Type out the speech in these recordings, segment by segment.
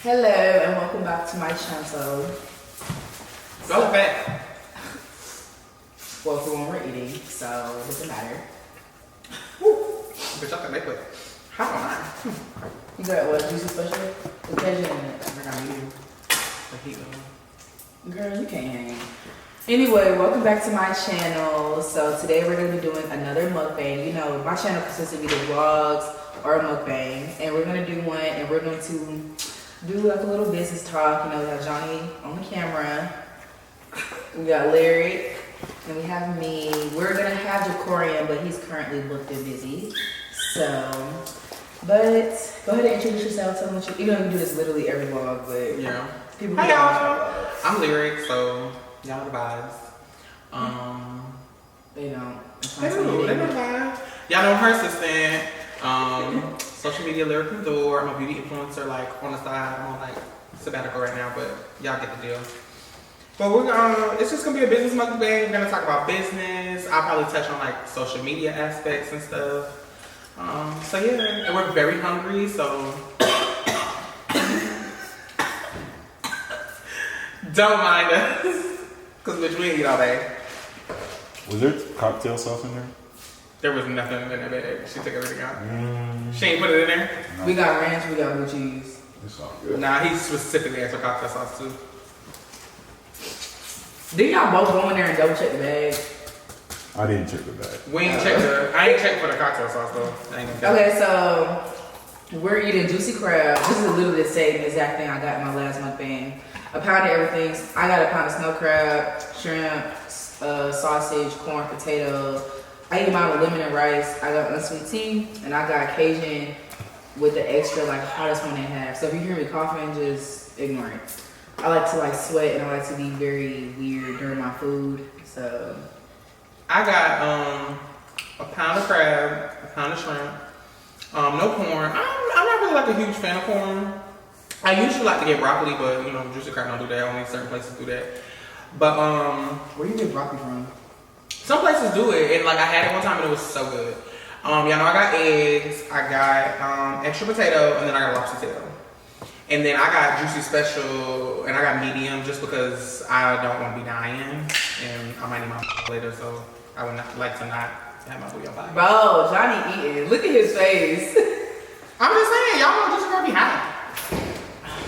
Hello and welcome back to my channel. Go back. Well, for when we're eating, so it doesn't matter. Bitch, I can make it. How am I? You got what? Juicy special? Occasion in it. I got you. The heat one. Girl, you can't hang. Anyway, welcome back to my channel. So today we're going to be doing another mukbang. You know, my channel consists of either vlogs or mukbang. And we're going to do one and we're going to do like a little business talk. You know, we have Johnny on the camera. We got Larry. And we have me. We're going to have Jacorian, but he's currently booked and busy. So, but go ahead and introduce yourself. Tell them what you, you know, you do this literally every vlog, but yeah. People Hi y'all. I'm Lyric, so y'all the vibes. They don't. They know the vibes. Y'all know her assistant. Social media Lyric Door. I'm a beauty influencer, like on the side. I'm on like sabbatical right now, but y'all get the deal. But we're gonna, it's just gonna be a business mukbang. We're gonna talk about business. I'll probably touch on like social media aspects and stuff. So yeah, and we're very hungry, so don't mind us, cause bitch, we ain't eat all day. Was there cocktail sauce in there? There was nothing in there, babe. She took everything out. She ain't put it in there? No. We got ranch, we got blue cheese. It's all good. Nah, he specifically asked for cocktail sauce too. Didn't y'all both go in there and double check the bag? I didn't check the bag. We ain't checked I ain't checked for the cocktail sauce though. I ain't okay, so we're eating juicy crab. This is literally the same exact thing I got in my last mukbang. A pound of everything. I got a pound of snow crab, shrimp, sausage, corn, potato. I ate mine with lemon and rice. I got unsweet tea, and I got Cajun with the extra like hottest one they have. So if you hear me coughing, just ignore it. I like to like sweat and I like to be very weird during my food. So I got a pound of crab, a pound of shrimp, no corn. I'm not really like a huge fan of corn. I usually like to get broccoli, but you know, juicy crab don't do that. Only certain places do that. But where do you get broccoli from? some places do it, and like I had it one time and it was so good. Y'all know I got eggs, I got extra potato, and then I got lobster tail. And then I got juicy special, and I got medium just because I don't want to be dying, and I might need my later, so I would not like to not have my bouillon body. Bro, Johnny eating. Look at his face. I'm just saying, y'all know this is gonna be hot.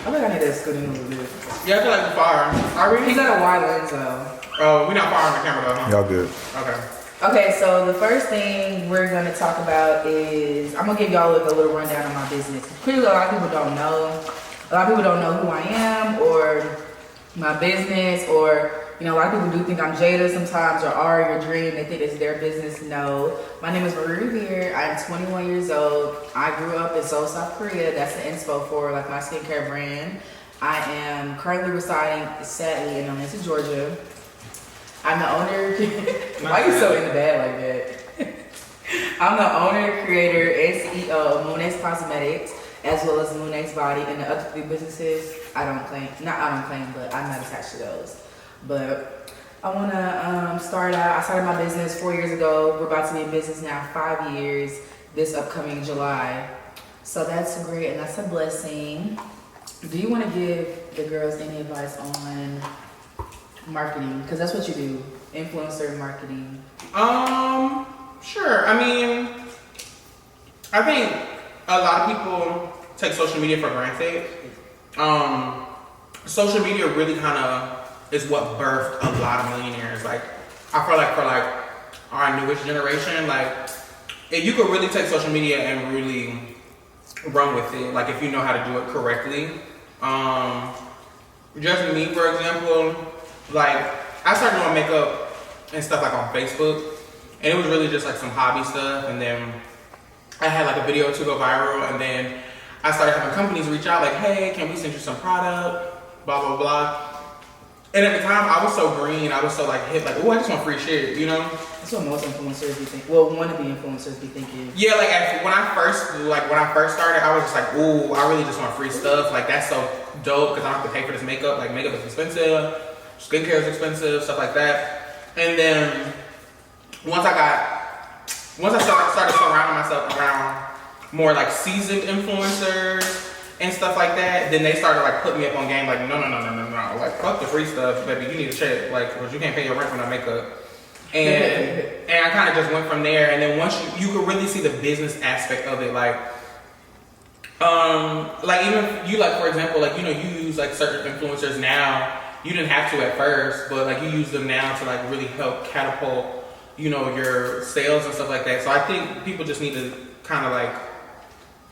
I think I need to scoot in a little bit. Yeah, I feel like we're far. Are we? He got a wide lens though. Oh, we're not far on the camera though, huh? Y'all good. Okay. Okay, so the first thing we're gonna talk about is, I'm gonna give y'all like a little rundown of my business. Clearly a lot of people don't know. A lot of people don't know who I am or my business, or you know, a lot of people do think I'm Jada sometimes, or Ari or Dream. They think it's their business. No, my name is Marie Revere. I'm 21 years old. I grew up in Seoul, South Korea. That's the inspo for like my skincare brand. I am currently residing, sadly, in Atlanta, Georgia. I'm the owner. Why are you so in the bag like that? I'm the owner, creator, and CEO of Moonx Cosmetics, as well as Moonx Body, and the other 3 businesses I don't claim, but I'm not attached to those. But I wanna start out. I started my business 4 years ago. We're about to be in business now 5 years this upcoming July. So that's great and that's a blessing. Do you want to give the girls any advice on marketing? Because that's what you do, influencer marketing. Sure. I mean, I think a lot of people take social media for granted. Social media really kind of is what birthed a lot of millionaires. Like, I feel like for like our newest generation, like you could really take social media and really run with it. Like if you know how to do it correctly. Just me, for example, like I started doing makeup and stuff like on Facebook, and it was really just like some hobby stuff. And then I had like a video to go viral, and then I started having companies reach out like, hey, can we send you some product, blah, blah, blah. And at the time, I was so green, I was so like hip, like, oh, I just want free shit, you know? That's what most influencers be thinking. Well, one of the influencers be thinking. Yeah, like when I first started, I was just like, ooh, I really just want free stuff. Like that's so dope because I don't have to pay for this makeup. Like makeup is expensive, skincare is expensive, stuff like that. And then once I started surrounding myself around more like seasoned influencers and stuff like that, then they started like putting me up on game, like no, like fuck the free stuff, baby, you need to check, like, because you can't pay your rent for no makeup. And I kind of just went from there, and then once you could really see the business aspect of it, like even you, like, for example, like, you know, you use like certain influencers now, you didn't have to at first, but like you use them now to like really help catapult, you know, your sales and stuff like that. So I think people just need to kind of like,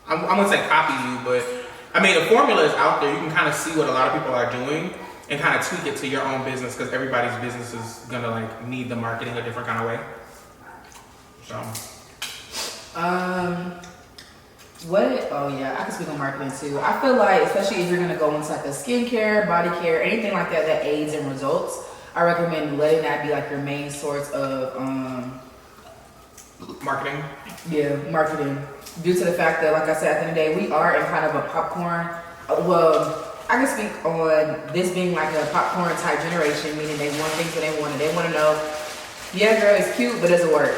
I'm gonna say copy you, but I mean the formula is out there. You can kind of see what a lot of people are doing and kind of tweak it to your own business, because everybody's business is gonna like need the marketing a different kind of way. So oh yeah, I can speak on marketing too. I feel like, especially if you're gonna go into like a skincare, body care, anything like that that aids in results, I recommend letting that be like your main source of marketing. Yeah, marketing. Due to the fact that, like I said, at the end of the day, we are in kind of a popcorn. Well, I can speak on this being like a popcorn type generation, meaning they want things that they want, and they want to know, yeah, girl, it's cute, but does it work?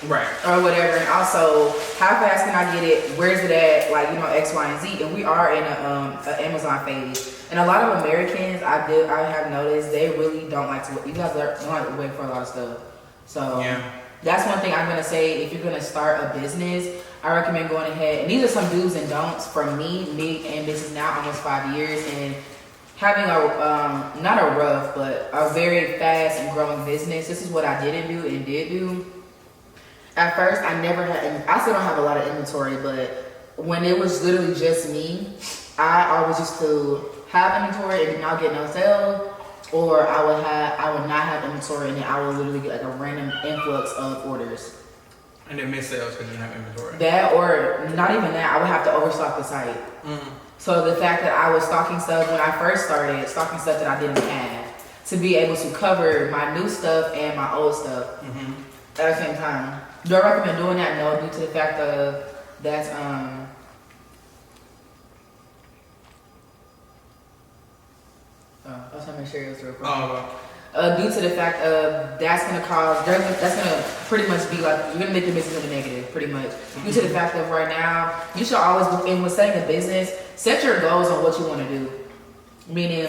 Right. Or whatever. And also, how fast can I get it? Where's it at? Like, you know, X, Y, and Z. And we are in a Amazon phase. And a lot of Americans, I have noticed, they really don't like to. You guys don't like to wait for a lot of stuff. So yeah. That's one thing I'm gonna say. If you're gonna start a business, I recommend going ahead. And these are some do's and don'ts from me in business now almost 5 years, and having a not a rough, but a very fast and growing business. This is what I didn't do and did do. At first, I never had. I still don't have a lot of inventory, but when it was literally just me, I always used to have inventory and not get no sales. Or I would not have inventory, and then I would literally get like a random influx of orders. And then miss sales because you didn't have inventory. That, or not even that, I would have to overstock the site. So the fact that I was stocking stuff when I first started, stocking stuff that I didn't have, to be able to cover my new stuff and my old stuff at the same time. Do I recommend doing that? No, due to the fact of that's I was trying to make sure it was real quick. Due to the fact of that's gonna pretty much be like, you're gonna make your business in the negative, pretty much. Due to the fact of right now, you should always, and when setting a business, set your goals on what you want to do. Meaning,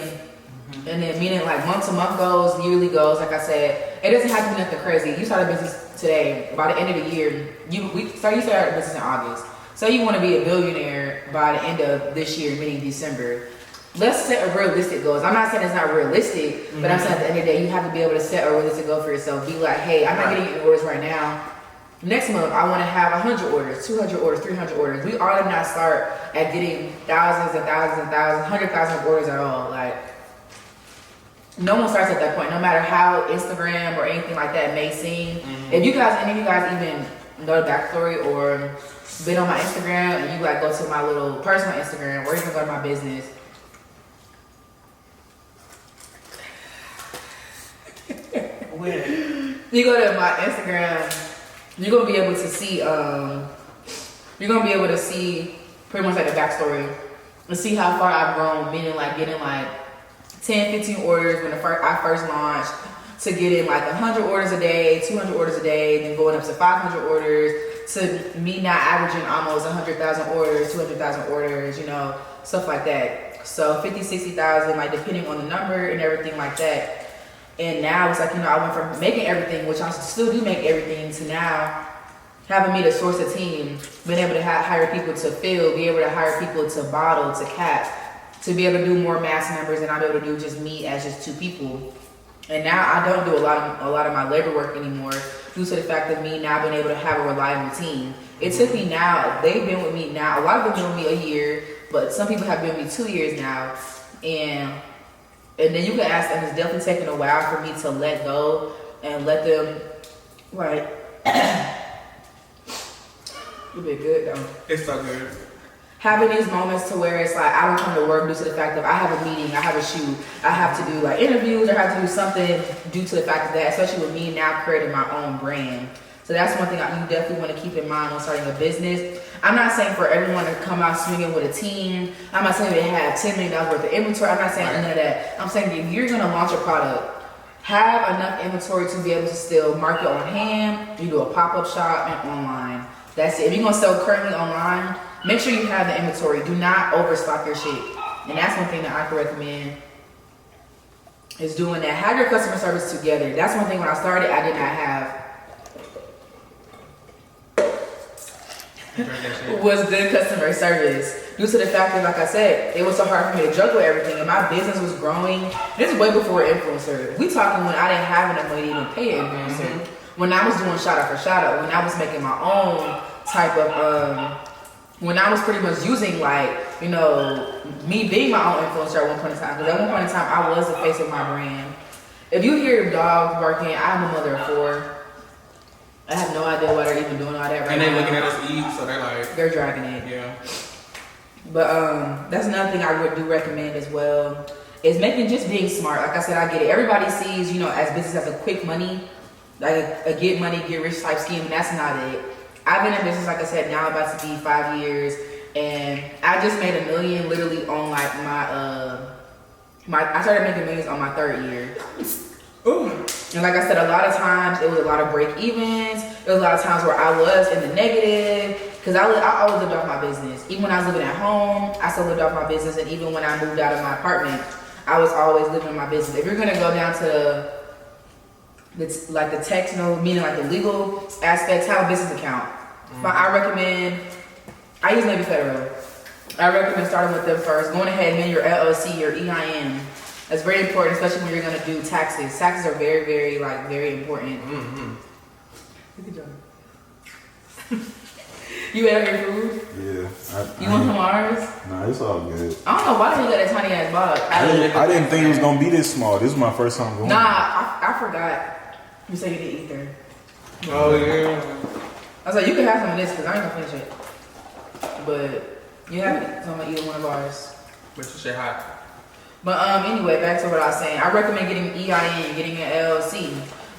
and then meaning like month to month goals, yearly goals. Like I said, it doesn't have to be nothing crazy. You start a business today, by the end of the year, you start a business in August. So you want to be a billionaire by the end of this year, meaning December. Let's set a realistic goals. I'm not saying it's not realistic, but I'm saying at the end of the day, you have to be able to set a realistic goal for yourself. Be like, hey, I'm not getting any orders right now. Next month, I want to have 100 orders, 200 orders, 300 orders. We ought to not start at getting thousands and thousands and thousands, 100,000 orders at all. Like, no one starts at that point, no matter how Instagram or anything like that may seem. If you guys, any of you guys even know the backstory or been on my Instagram and you like go to my little personal Instagram or even go to my business, you go to my Instagram, you're gonna be able to see pretty much like the backstory and see how far I've grown, meaning like getting like 10, 15 orders when I first launched, to getting like 100 orders a day, 200 orders a day, then going up to 500 orders, to me now averaging almost 100,000 orders, 200,000 orders, you know, stuff like that. So 50, 60,000, like depending on the number and everything like that. And now it's like, you know, I went from making everything, which I still do make everything, to now having me to source a team, being able to hire people to fill, be able to hire people to bottle, to cap, to be able to do more mass numbers, and not be able to do just me as just 2 people. And now I don't do a lot of my labor work anymore, due to the fact of me now being able to have a reliable team. It took me now, they've been with me now, a lot of them been with me a year, but some people have been with me 2 years now. And then you can ask them, it's definitely taking a while for me to let go and let them, like, you've been good though. It's so good. Having these moments to where it's like, I don't come to work due to the fact that I have a meeting, I have a shoot, I have to do like interviews, I have to do something due to the fact of that, especially with me now creating my own brand. So that's one thing you definitely want to keep in mind when starting a business. I'm not saying for everyone to come out swinging with a team. I'm not saying they have $10 million worth of inventory. I'm not saying none of that. I'm saying if you're going to launch a product, have enough inventory to be able to still market on hand. You do a pop-up shop and online. That's it. If you're going to sell currently online, make sure you have the inventory. Do not overstock your shit. And that's one thing that I can recommend is doing that. Have your customer service together. That's one thing when I started I did not have. Was good customer service due to the fact that, like I said, it was so hard for me to juggle everything, and my business was growing. This is way before influencer. We talking when I didn't have enough money to even pay an influencer. When I was doing shout out for shout out, when I was making my own type of, when I was pretty much using like, you know, me being my own influencer at one point in time. Because at one point in time, I was the face of my brand. If you hear dogs barking, I'm a mother of 4. I have no idea why they're even doing all that right now. And they're looking at us eat, so they're like... They're dragging it. Yeah. But that's another thing I would do recommend as well, is just being smart. Like I said, I get it. Everybody sees, you know, as business as a quick money, like a get money, get rich type scheme, and that's not it. I've been in business, like I said, now about to be 5 years, and I just made $1 million literally on like I started making millions on my 3rd year. Ooh. And like I said, a lot of times it was a lot of break evens. There was a lot of times where I was in the negative because I always lived off my business. Even when I was living at home, I still lived off my business. And even when I moved out of my apartment, I was always living on my business. If you're gonna go down to the technical, meaning like the legal aspects, have a business account. But I recommend, I use Navy Federal. I recommend starting with them first. Going ahead and then your LLC, your EIN. That's very important, especially when you're gonna do taxes. Taxes are very, very, very important. Look at John. You ate your food? Yeah. You want some ours? Nah, it's all good. I don't know why you got that tiny ass box. I didn't think it was gonna be this small. This is my first time going. Nah, I forgot. You said you didn't eat there. Oh yeah. I was like, you can have some of this because I ain't gonna finish it. But you have it, so I'm gonna eat one of ours. But your shit hot. But anyway, back to what I was saying. I recommend getting EIN, getting an LLC,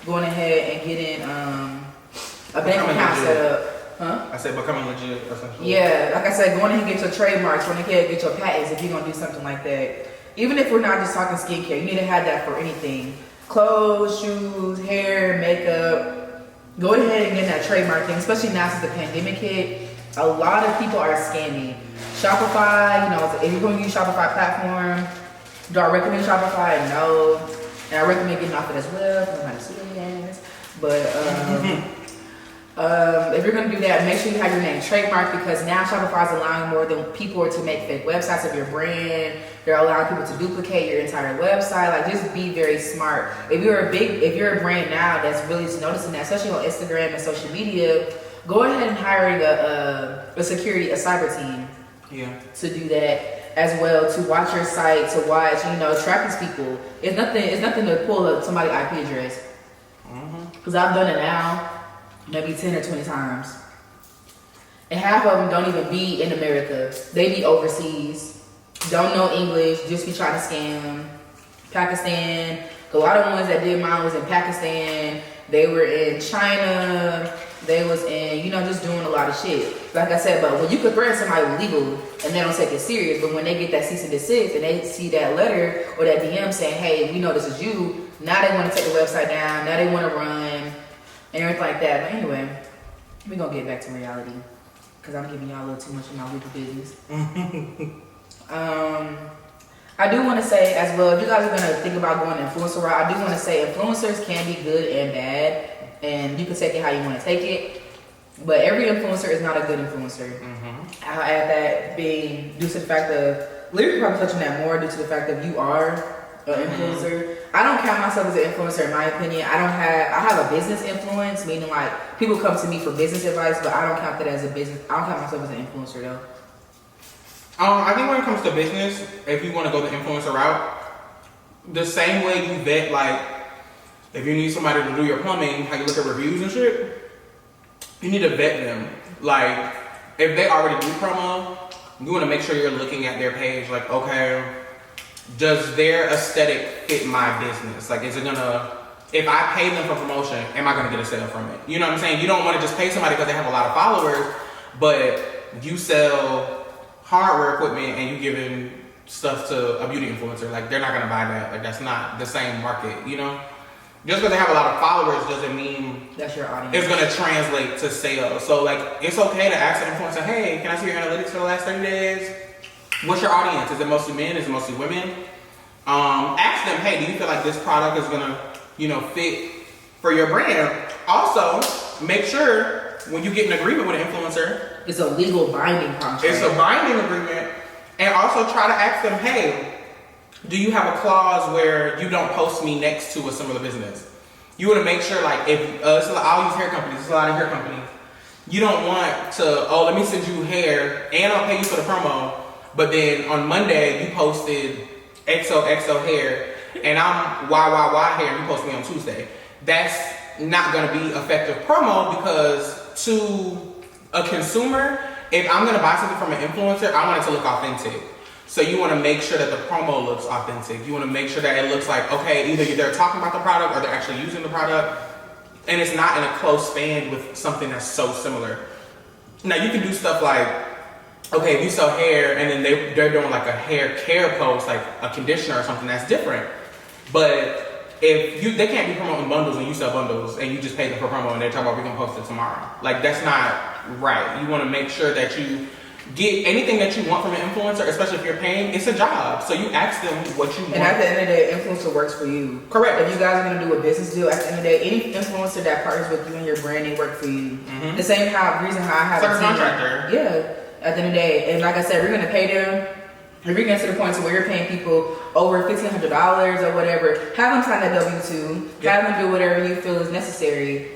going ahead and getting a bank account set up. Huh? I said becoming legit essentially. Yeah, like I said, going ahead and get your trademarks, going ahead and get your patents if you're gonna do something like that. Even if we're not just talking skincare, you need to have that for anything. Clothes, shoes, hair, makeup. Go ahead and get that trademark thing, especially now since the pandemic hit. A lot of people are scamming. Shopify, you know, if you're gonna use Shopify platform, do I recommend Shopify? No. And I recommend getting off it as well, because I'm not a silly ass. But if you're gonna do that, make sure you have your name trademarked, because now Shopify is allowing more than people to make fake websites of your brand. They're allowing people to duplicate your entire website. Like, just be very smart. If you're a brand now that's really noticing that, especially on Instagram and social media, go ahead and hire a cyber team. Yeah. To do that as well, to watch your site, to watch, track these people. It's nothing to pull up somebody's IP address. Because I've done it now, maybe 10 or 20 times. And half of them don't even be in America. They be overseas, don't know English, just be trying to scam. Pakistan, a lot of ones that did mine was in Pakistan. They were in China. They was in, just doing a lot of shit. Like I said, but when you could threaten somebody with legal and they don't take it serious, but when they get that cease and desist and they see that letter or that DM saying, hey, we know this is you, now they want to take the website down, now they want to run, and everything like that. But anyway, we're going to get back to reality, because I'm giving y'all a little too much of my weekly business. I do want to say as well, if you guys are going to think about going influencer route, I do want to say influencers can be good and bad, and you can take it how you want to take it. But every influencer is not a good influencer. I'll add that being due to the fact of, Lyric probably touching that more due to the fact that you are an influencer. I don't count myself as an influencer in my opinion. I have a business influence, meaning like people come to me for business advice, but I don't count that as a business. I don't count myself as an influencer though. I think when it comes to business, if you want to go the influencer route, the same way you vet, like, if you need somebody to do your plumbing, how you look at reviews and shit, you need to vet them. Like, if they already do promo, you want to make sure you're looking at their page, like, okay, does their aesthetic fit my business? Like, is it gonna, if I pay them for promotion, am I gonna get a sale from it? You know what I'm saying? You don't want to just pay somebody because they have a lot of followers, but you sell hardware equipment and you giving stuff to a beauty influencer, like, they're not gonna buy that. Like, that's not the same market, just because they have a lot of followers doesn't mean that's your audience. It's gonna translate to sales. So like, it's okay to ask an influencer, hey, can I see your analytics for the last 30 days? What's your audience? Is it mostly men? Is it mostly women? Ask them, hey, do you feel like this product is gonna, fit for your brand? Also, make sure when you get an agreement with an influencer, it's a legal binding contract. It's a binding agreement. And also try to ask them, hey, do you have a clause where you don't post me next to a similar business? You want to make sure, like, if I'll use hair companies. There's a lot of hair companies. You don't want to, let me send you hair and I'll pay you for the promo. But then on Monday you posted XOXO hair and I'm YYY hair and you post me on Tuesday. That's not going to be effective promo because to a consumer, if I'm going to buy something from an influencer, I want it to look authentic. So you want to make sure that the promo looks authentic. You want to make sure that it looks like, okay, either they're talking about the product or they're actually using the product. And it's not in a close span with something that's so similar. Now you can do stuff like, okay, if you sell hair and then they're doing like a hair care post, like a conditioner or something, that's different. But if they can't be promoting bundles and you sell bundles and you just pay them for promo and they're talking about we're gonna post it tomorrow. Like that's not right. You want to make sure that you get anything that you want from an influencer, especially if you're paying. It's a job, so you ask them what you want. And at the end of the day, influencer works for you. Correct. If you guys are gonna do a business deal, at the end of the day, any influencer that partners with you and your brand, they work for you. Mm-hmm. The same reason how I have it's like a a team. contractor. Yeah. At the end of the day, and like I said, we're gonna pay them. If you're getting to the point to where you're paying people over $1,500 or whatever, have them sign that W-2. Yeah. Have them do whatever you feel is necessary.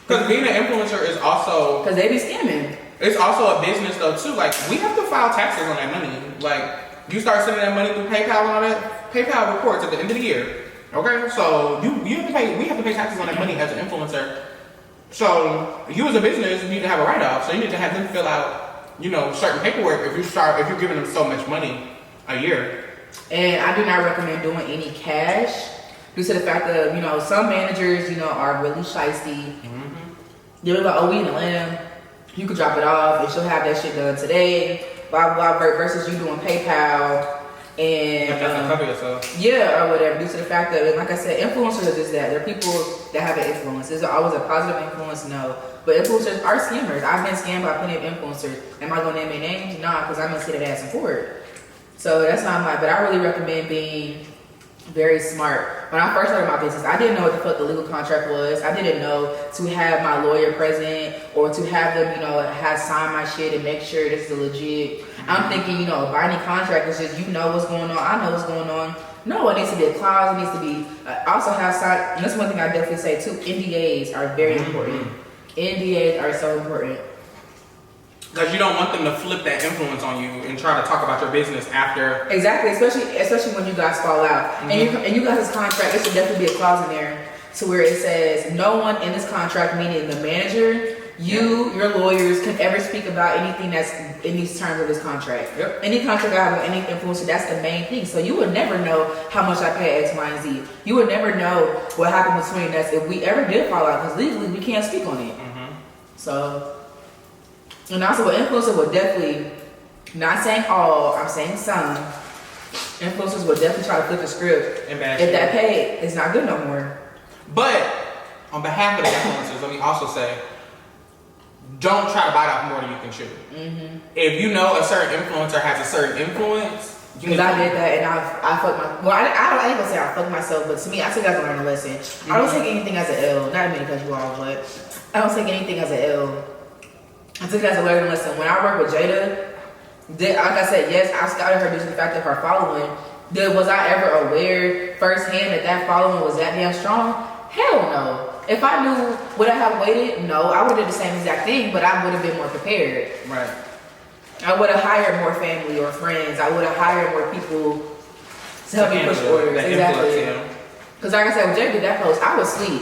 Because being an influencer is also because they be scamming. It's also a business though too. Like we have to file taxes on that money. Like you start sending that money through PayPal and all that. PayPal reports at the end of the year. Okay, so you have to pay. We have to pay taxes on that money as an influencer. So you as a business need to have a write-off. So you need to have them fill out, certain paperwork if you're giving them so much money a year. And I do not recommend doing any cash due to the fact that some managers are really shiesty. Mm-hmm. They're like, oh, we in Atlanta. You could drop it off and she'll have that shit done today, blah, blah, blah, versus you doing PayPal and cover yourself. Yeah, or whatever, due to the fact that, like I said, influencers are just that. They're people that have an influence. Is it always a positive influence? No. But influencers are scammers. I've been scammed by plenty of influencers. Am I going to name their names? Nah, because I'm going to sit that ass in court. So that's not but I really recommend being very smart. When I first started my business, I didn't know what the fuck the legal contract was. I didn't know to have my lawyer present or to have them, have sign my shit and make sure this is legit. I'm thinking, a binding contract is just what's going on. I know what's going on. No, it needs to be a clause. It needs to be also have signed. And that's one thing I definitely say too. NDAs are very important. NDAs are so important. Because you don't want them to flip that influence on you and try to talk about your business after. Exactly, especially when you guys fall out. Mm-hmm. And you guys' contract, there should definitely be a clause in there to where it says no one in this contract, meaning the manager, your lawyers, can ever speak about anything that's in these terms of this contract. Yep. Any contract I have with any influencer, that's the main thing. So you would never know how much I pay X, Y, and Z. You would never know what happened between us if we ever did fall out, because legally we can't speak on it. Mm-hmm. So. And also, an influencer will definitely, not saying all, I'm saying some, influencers will definitely try to flip the script if that pay is not good no more. But on behalf of the influencers, let me also say, don't try to bite off more than you can chew. Mm-hmm. If you know a certain influencer has a certain influence, because I did that and I fucked my. Well, I ain't gonna say I fucked myself, but to me, I took it as a learning lesson. Mm-hmm. I don't take anything as an L. Not me to cut you off, but I don't take anything as an L. I took it as a learning lesson. When I worked with Jada, like I said, yes, I scouted her due to the fact of her following. Was I ever aware firsthand that following was that damn strong? Hell no. If I knew, would I have waited? No, I would have did the same exact thing, but I would have been more prepared. Right. I would have hired more family or friends. I would have hired more people to help me push orders. Exactly. Because like I said, when Jada did that post, I was asleep.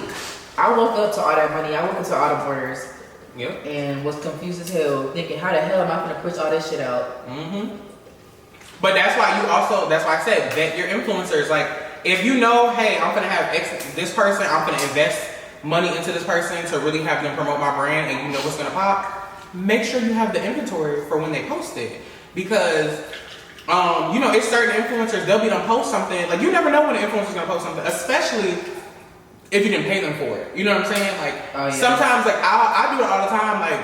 I woke up to all that money. I woke up to all the orders. Yep. And was confused as hell, thinking, how the hell am I going to push all this shit out? Mm-hmm. But that's why I said, vet your influencers. Like, if you know, hey, I'm going to have this person, I'm going to invest money into this person to really have them promote my brand, and you know what's going to pop, make sure you have the inventory for when they post it. Because, it's certain influencers, they'll be going to post something. Like, you never know when an influencer's going to post something, especially if you didn't pay them for it. You know what I'm saying? Like yeah. sometimes like I do it all the time, like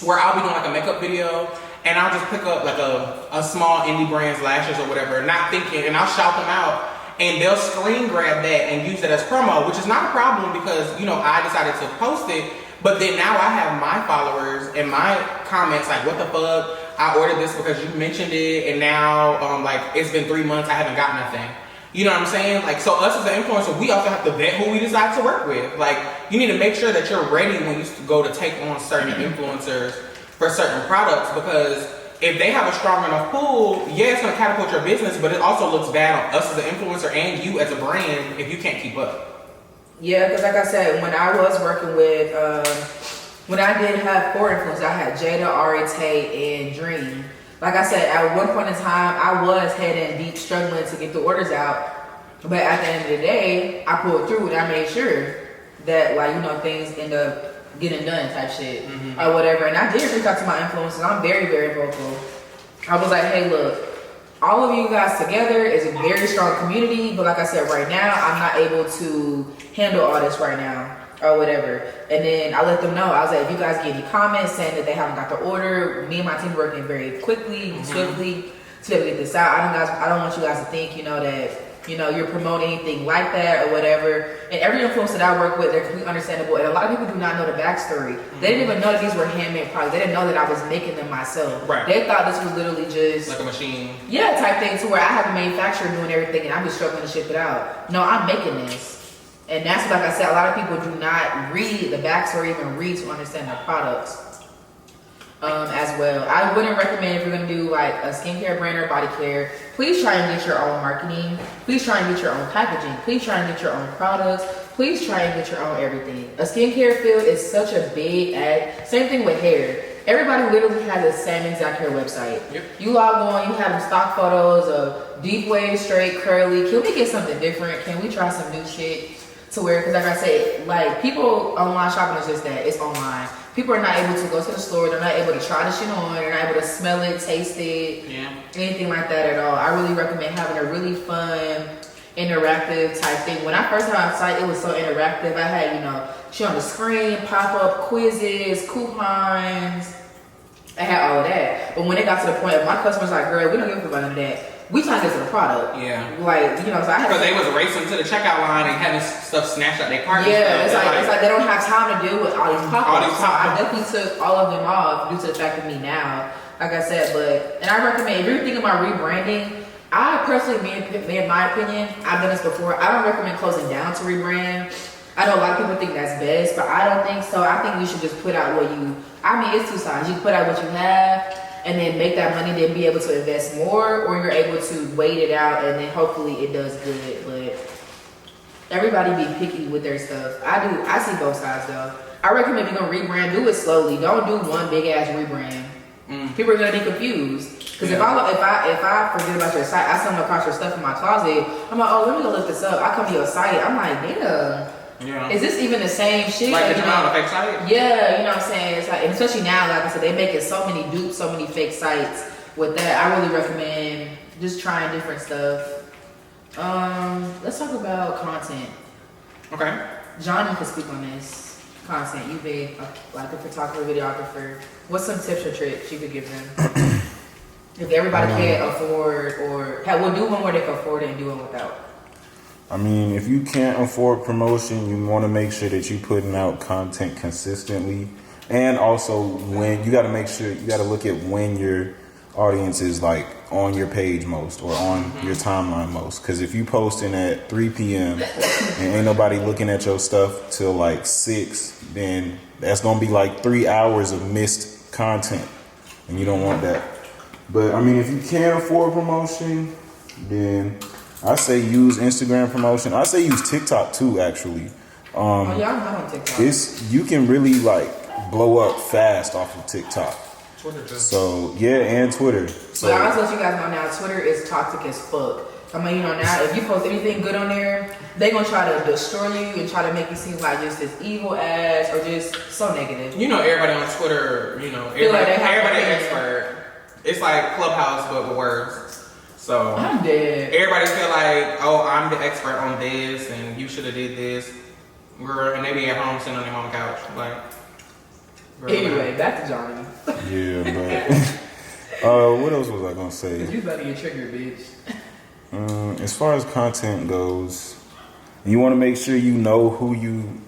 where I'll be doing like a makeup video and I'll just pick up like a small indie brand's lashes or whatever, not thinking, and I'll shout them out and they'll screen grab that and use it as promo, which is not a problem because, you know, I decided to post it, but then now I have my followers and my comments like, what the fuck? I ordered this because you mentioned it and now like it's been 3 months, I haven't got nothing. You know what I'm saying? Like, so us as an influencer, we also have to vet who we decide to work with. Like, you need to make sure that you're ready when you go to take on certain influencers for certain products, because if they have a strong enough pool, yeah, it's gonna catapult your business, but it also looks bad on us as an influencer and you as a brand if you can't keep up. Yeah, because like I said, when I was working with, when I did have 4 influencers, I had Jada, Ari, Tay, and Dream. Like I said, at one point in time, I was head and deep struggling to get the orders out. But at the end of the day, I pulled through and I made sure that, like, you know, things end up getting done type shit or whatever. And I did reach out to my influencers. I'm very, very vocal. I was like, hey, look, all of you guys together is a very strong community. But like I said, right now, I'm not able to handle all this right now or whatever. And then I let them know. I was like, if you guys get any comments saying that they haven't got the order, me and my team are working very quickly and swiftly to be able to get this out. I don't want you guys to think, you know, that, you know, you're promoting anything like that or whatever. And every influencer that I work with, they're completely understandable. And a lot of people do not know the backstory. They didn't even know that these were handmade products. They didn't know that I was making them myself. Right. They thought this was literally just like a machine. Yeah, type thing, to where I have a manufacturer doing everything and I'm just struggling to ship it out. No, I'm making this. And that's, like I said, a lot of people do not read the backstory, even read to understand the products as well. I wouldn't recommend, if you're going to do like a skincare brand or body care, please try and get your own marketing. Please try and get your own packaging. Please try and get your own products. Please try and get your own everything. A skincare field is such a big ad. Same thing with hair. Everybody literally has the same exact hair website. Yep. You log on, you have them stock photos of deep wave, straight, curly. Can we get something different? Can we try some new shit? To where, because like I said, like, people online shopping is just that, it's online. People are not able to go to the store, they're not able to try the shit on, they're not able to smell it, taste it, anything like that at all. I really recommend having a really fun, interactive type thing. When I first had my site, it was so interactive. I had, you know, shit on the screen, pop-up quizzes, coupons, I had all of that. But when it got to the point of my customers like, girl, we don't give a fuck about none of that. We trying to get to the product. Yeah. Like, you know, so I had because they was racing to the checkout line and having stuff snatched out their cart. Yeah, it's like they don't have time to deal with all these pop-ups. So I definitely took all of them off due to the fact of me now. Like I said, and I recommend, if you're thinking about rebranding, I personally, in my opinion, I've done this before, I don't recommend closing down to rebrand. I know a lot of people think that's best, but I don't think so. I think you should just put out what you, it's 2 sides. You put out what you have, and then make that money, then be able to invest more, or you're able to wait it out and then hopefully it does good. But everybody be picky with their stuff. I see both sides though. I recommend if you're gonna rebrand, do it slowly. Don't do one big ass rebrand. People are gonna be confused. Because if I forget about your site, I stumble across your stuff in my closet, I'm like, oh, let me go look this up. I come to your site, I'm like, damn. Yeah. Is this even the same shit? Like, did you know, on a fake site? Yeah, you know what I'm saying? It's like, and especially now, like I said, they making so many dupes, so many fake sites. With that, I really recommend just trying different stuff. Let's talk about content. Okay. Johnny can speak on this. Content. You've been like a photographer, videographer. What's some tips or tricks you could give them? If everybody can't afford, or we'll do one where they can afford it and do one without. I mean, if you can't afford promotion, you want to make sure that you're putting out content consistently. And also, when you got to make sure, you got to look at when your audience is like on your page most or on your timeline most. Because if you posting at 3 p.m. and ain't nobody looking at your stuff till like 6, then that's going to be like 3 hours of missed content. And you don't want that. But I mean, if you can't afford promotion, then I say use Instagram promotion. I say use TikTok too, actually. I'm not on TikTok. You can really like blow up fast off of TikTok. Twitter too. So yeah, and Twitter. So but I'll let you guys know now, Twitter is toxic as fuck. I mean, you know, now if you post anything good on there, they gonna try to destroy you and try to make you seem like just this evil ass or just so negative. You know, everybody on Twitter, you know, everybody expert. It's like Clubhouse but with words. So I'm dead. Everybody feel like, oh, I'm the expert on this and you should have did this. Girl, and they be at home sitting on their mama couch. Like, girl, Anyway, back to Johnny. Yeah, but what else was I gonna say? Cause you about to get triggered, bitch. As far as content goes, you want to make sure you know who you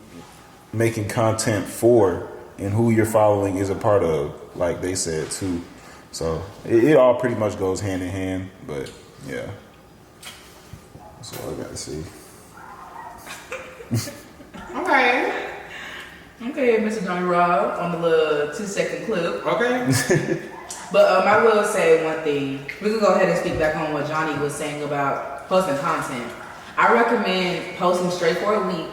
making content for and who you're following is a part of, like they said too. So it all pretty much goes hand in hand, but yeah. That's all I got to say. Okay, Mr. Johnny Rob on the little 2-second clip. Okay. But I will say one thing. We can go ahead and speak back on what Johnny was saying about posting content. I recommend posting straight for a week,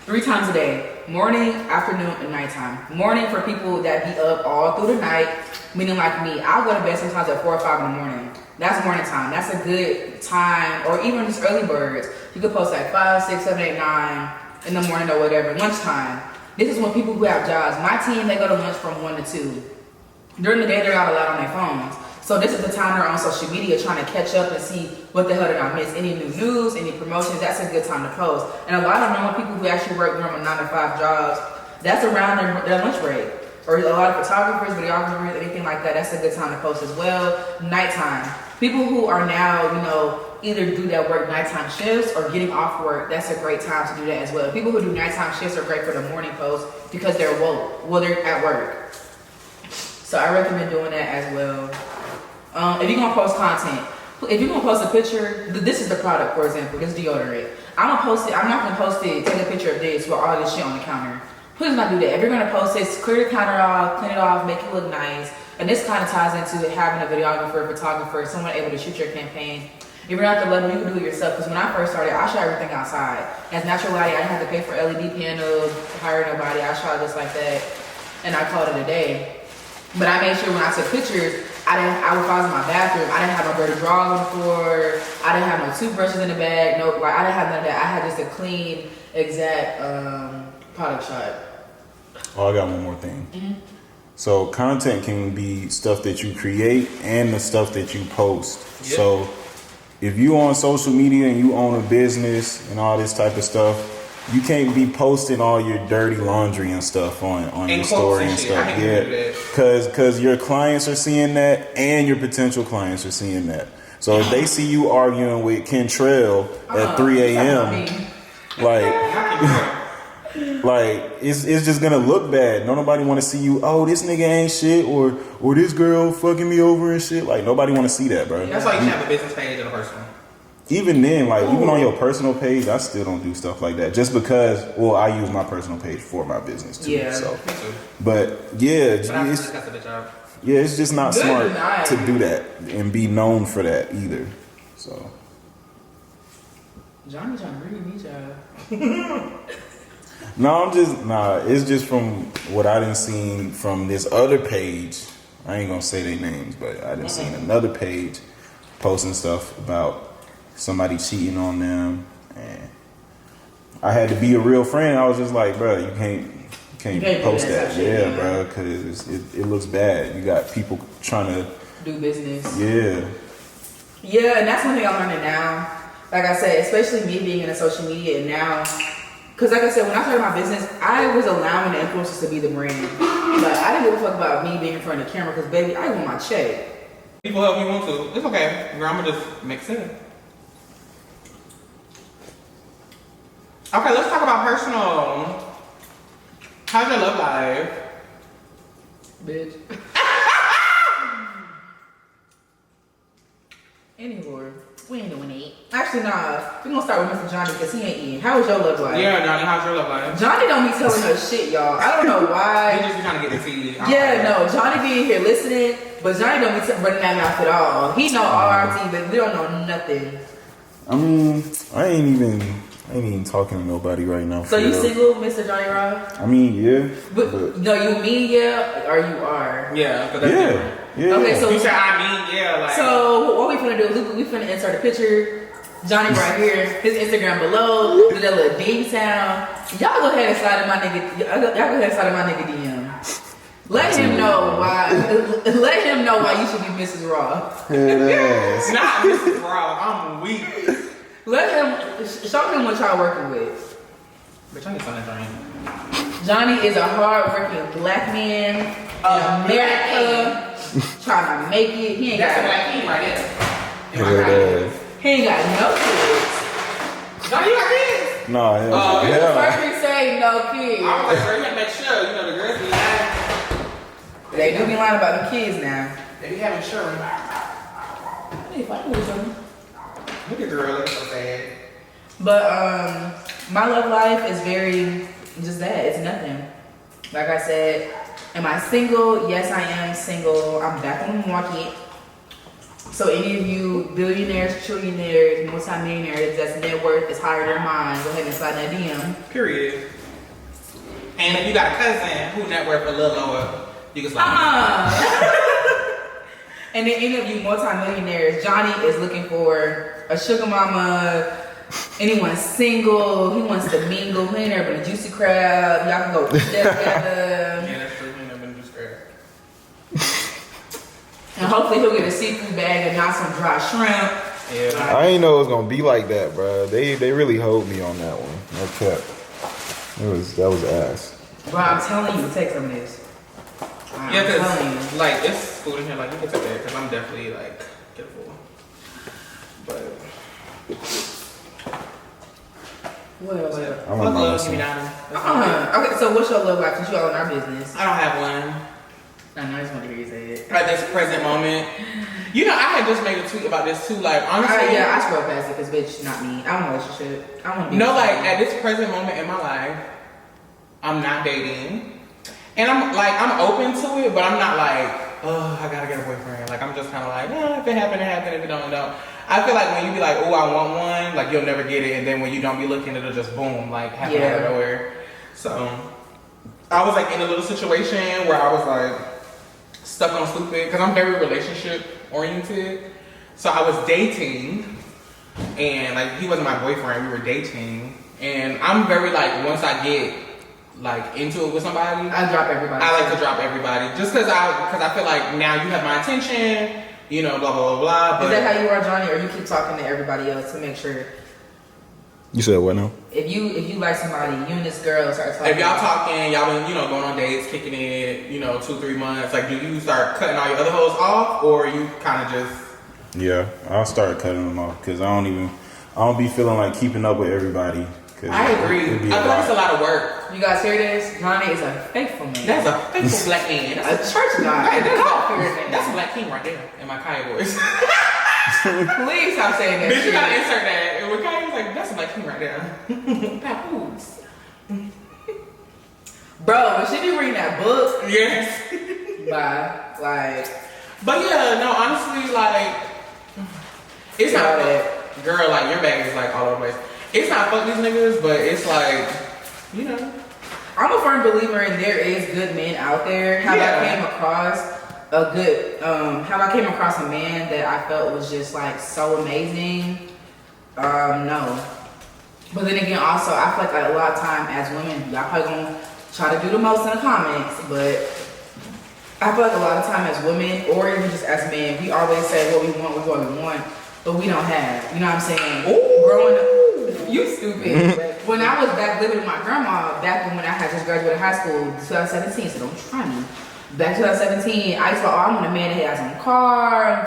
3 times a day. Morning, afternoon, and nighttime. Morning for people that be up all through the night, meaning like me. I'll go to bed sometimes at 4 or 5 in the morning. That's morning time. That's a good time, or even just early birds. You could post like 5, 6, 7, 8, 9 in the morning or whatever. Lunchtime. This is when people who have jobs. My team, they go to lunch from 1 to 2. During the day, they're not allowed on their phones. So this is the time they're on social media trying to catch up and see what the hell did I miss. Any new news, any promotions, that's a good time to post. And a lot of normal people who actually work normal 9 to 5 jobs, that's around their lunch break. Or a lot of photographers, videographers, anything like that, that's a good time to post as well. Nighttime. People who are now, either do that work nighttime shifts or getting off work, that's a great time to do that as well. People who do nighttime shifts are great for the morning post because they're woke. Well, they're at work. So I recommend doing that as well. If you're gonna post content, if you're gonna post a picture, this is the product, for example, this deodorant. I'm not gonna post it, take a picture of this with all this shit on the counter. Please not do that. If you're gonna post this, clear the counter off, clean it off, make it look nice. And this kind of ties into having a videographer, photographer, someone able to shoot your campaign. If you're not at the level, you can do it yourself. Because when I first started, I shot everything outside. As natural lighting, I didn't have to pay for LED panels, hire nobody. I shot just like that, and I called it a day. But I made sure when I took pictures, if I was in my bathroom, I didn't have no dirty drawers on the floor. I didn't have no toothbrushes in the bag. No, I didn't have none of that. I had just a clean, exact product shot. Oh, I got one more thing. Mm-hmm. So content can be stuff that you create and the stuff that you post. Yep. So if you on social media and you own a business and all this type of stuff, you can't be posting all your dirty laundry and stuff on your story and stuff. Yeah, because your clients are seeing that and your potential clients are seeing that. So if they see you arguing with Kentrell at 3 a.m., like it's just gonna look bad. Nobody want to see you. Oh, this nigga ain't shit, or this girl fucking me over and shit. Like nobody want to see that, bro. That's why you should have a business page and a personal. Even then, even on your personal page, I still don't do stuff like that. Just because, I use my personal page for my business too. Yeah, so. Me too. But it's just not smart to do that and be known for that either. So. Johnny trying to read me, child. It's just from what I done seen from this other page. I ain't gonna say their names, but I done seen another page posting stuff about somebody cheating on them, and I had to be a real friend. I was just like, bro, you can't post that. Yeah, bro, because it looks bad. You got people trying to do business. Yeah, and that's one thing I'm learning now. Like I said, especially me being in a social media and now, because like I said, when I started my business, I was allowing the influencers to be the brand. Like I didn't give a fuck about me being in front of the camera because baby, I want my check. People help you want to. It's okay. I'm gonna just mix it. Okay, let's talk about personal. How's your love life? Bitch. Anymore. We ain't doing it. Actually, nah. We're gonna start with Mr. Johnny because he ain't eating. How was your love life? Yeah, Johnny, how's your love life? Johnny don't be telling us shit, y'all. I don't know why. He just be trying to get the tea. Johnny be in here listening, but Johnny don't be running that mouth at all. He know all our tea, but we don't know nothing. I mean, I ain't even talking to nobody right now. So you single, Mr. Johnny Rob? I mean, yeah. But no, you mean yeah, or you are? Yeah, because that's different. Yeah. Okay, so you said I mean yeah, like. So what we finna do? We finna insert a picture. Johnny right here, his Instagram below. Do that little ding sound. Y'all go ahead and slide in my nigga. Y'all go ahead and slide in my nigga DM. Let him know why. Let him know why you should be Mrs. Raw. Not Mrs. Raw. I'm weak. Let him show him what y'all working with. Bitch, I need something to drink. Johnny is a hard-working black man in America, trying to make it. He ain't That's a got black king right there. Yeah. he ain't got no kids. Johnny, you got kids? No, The yeah. first thing say no kids. I was like, girl, you gotta make sure, you know, the girls be lying. They do be lying about the kids now. They be having children. Hey, fighting with them. Look at the girl, looking so sad. But my love life is very just that. It's nothing. Like I said, am I single? Yes, I am single. I'm back on the market. So any of you billionaires, trillionaires, multimillionaires that's net worth is higher than mine, go ahead and slide that DM. Period. And if you got a cousin who net worth a little lower, you can slide. And then any of you multimillionaires, Johnny is looking for a sugar mama. Anyone single, he wants to mingle. He ain't never been a juicy crab. Y'all can go eat that together. Yeah, that's true. He never been just crab. And hopefully he'll get a seafood bag and not some dry shrimp. Yeah. I ain't know it was gonna be like that, bro. They really hold me on that one. No cap. That was ass. Bro, I'm telling you, take some of this. Yeah, I'm telling you. cause like it's food in here. Like you can take that, cause I'm definitely like get full. But What else? I'm fuck gonna love, listen. give me down. Okay, so what's your love life since you all in our business? I don't have one. I just want to hear you say it. At this present moment, you know, I had just made a tweet about this too. Like honestly, Yeah, I scroll past it because bitch, not me. I want a relationship. I want to be. no, like at this present moment in my life, I'm not dating, and I'm open to it, but I'm not like, oh, I gotta get a boyfriend. Like I'm just kind of like, if it happen, it happen. If it don't, it don't. I feel like when you be like, oh, I want one, like you'll never get it, and then when you don't be looking, it'll just boom, like happen out of nowhere. So I was like in a little situation where I was like stuck on stupid because I'm very relationship oriented. So I was dating, and like he wasn't my boyfriend. We were dating, and I'm very like once I get like into it with somebody, I drop everybody. I like to drop everybody just because I feel like now you have my attention. You know, blah, blah, blah, blah. But is that how you are, Johnny, or you keep talking to everybody else to make sure? You said what now? If you like somebody, you and this girl start talking. If y'all talking, y'all been, going on dates, kicking it, 2-3 months, like, do you start cutting all your other hoes off, or you kind of just... Yeah, I'll start cutting them off because I don't be feeling like keeping up with everybody. I agree. I feel like it's a lot of work. You guys hear this? Johnny is a faithful man. That's a faithful black man. That's a church guy. Right, That's that's a black king right there in my Kanye voice. Please stop saying that. Bitch, you shit. gotta insert that. And when Kanye was like, that's a black king right there. Papoose. Bro, when she be reading that book, Yes. bye. Like, But yeah, no, honestly, like, it's not that. Girl, like, your bag is like all over the place. It's not fuck these niggas, but it's like, I'm a firm believer in there is good men out there. How I came across a man that I felt was just like so amazing. No. But then again, also, I feel like a lot of time as women, y'all probably gonna try to do the most in the comments, but I feel like a lot of time as women, or even just as men, we always say what we want, but we don't have. You know what I'm saying? Ooh. Growing up. You stupid. When I was back living with my grandma, back when I had just graduated high school, 2017, so don't try me. Back 2017, I used to, I want a man that has his own car.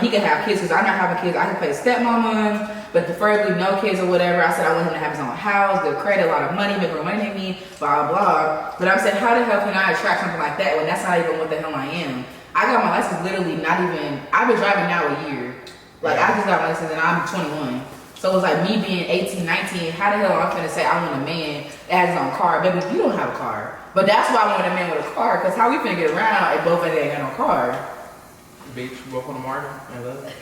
He could have kids because I'm not having kids. I can play stepmama, but preferably no kids or whatever. I said I want him to have his own house, good credit, a lot of money, make more money than me, blah, blah. But I'm saying, how the hell can I attract something like that when that's not even what the hell I am? I got my license literally I've been driving now a year. Like, I just got my license and I'm 21. So it was like me being 18, 19, how the hell I'm finna say I want a man that has his own car? Baby, you don't have a car. But that's why I want a man with a car, because how we finna get around if both of us ain't got no car? Bitch, both on the martyr. I love it.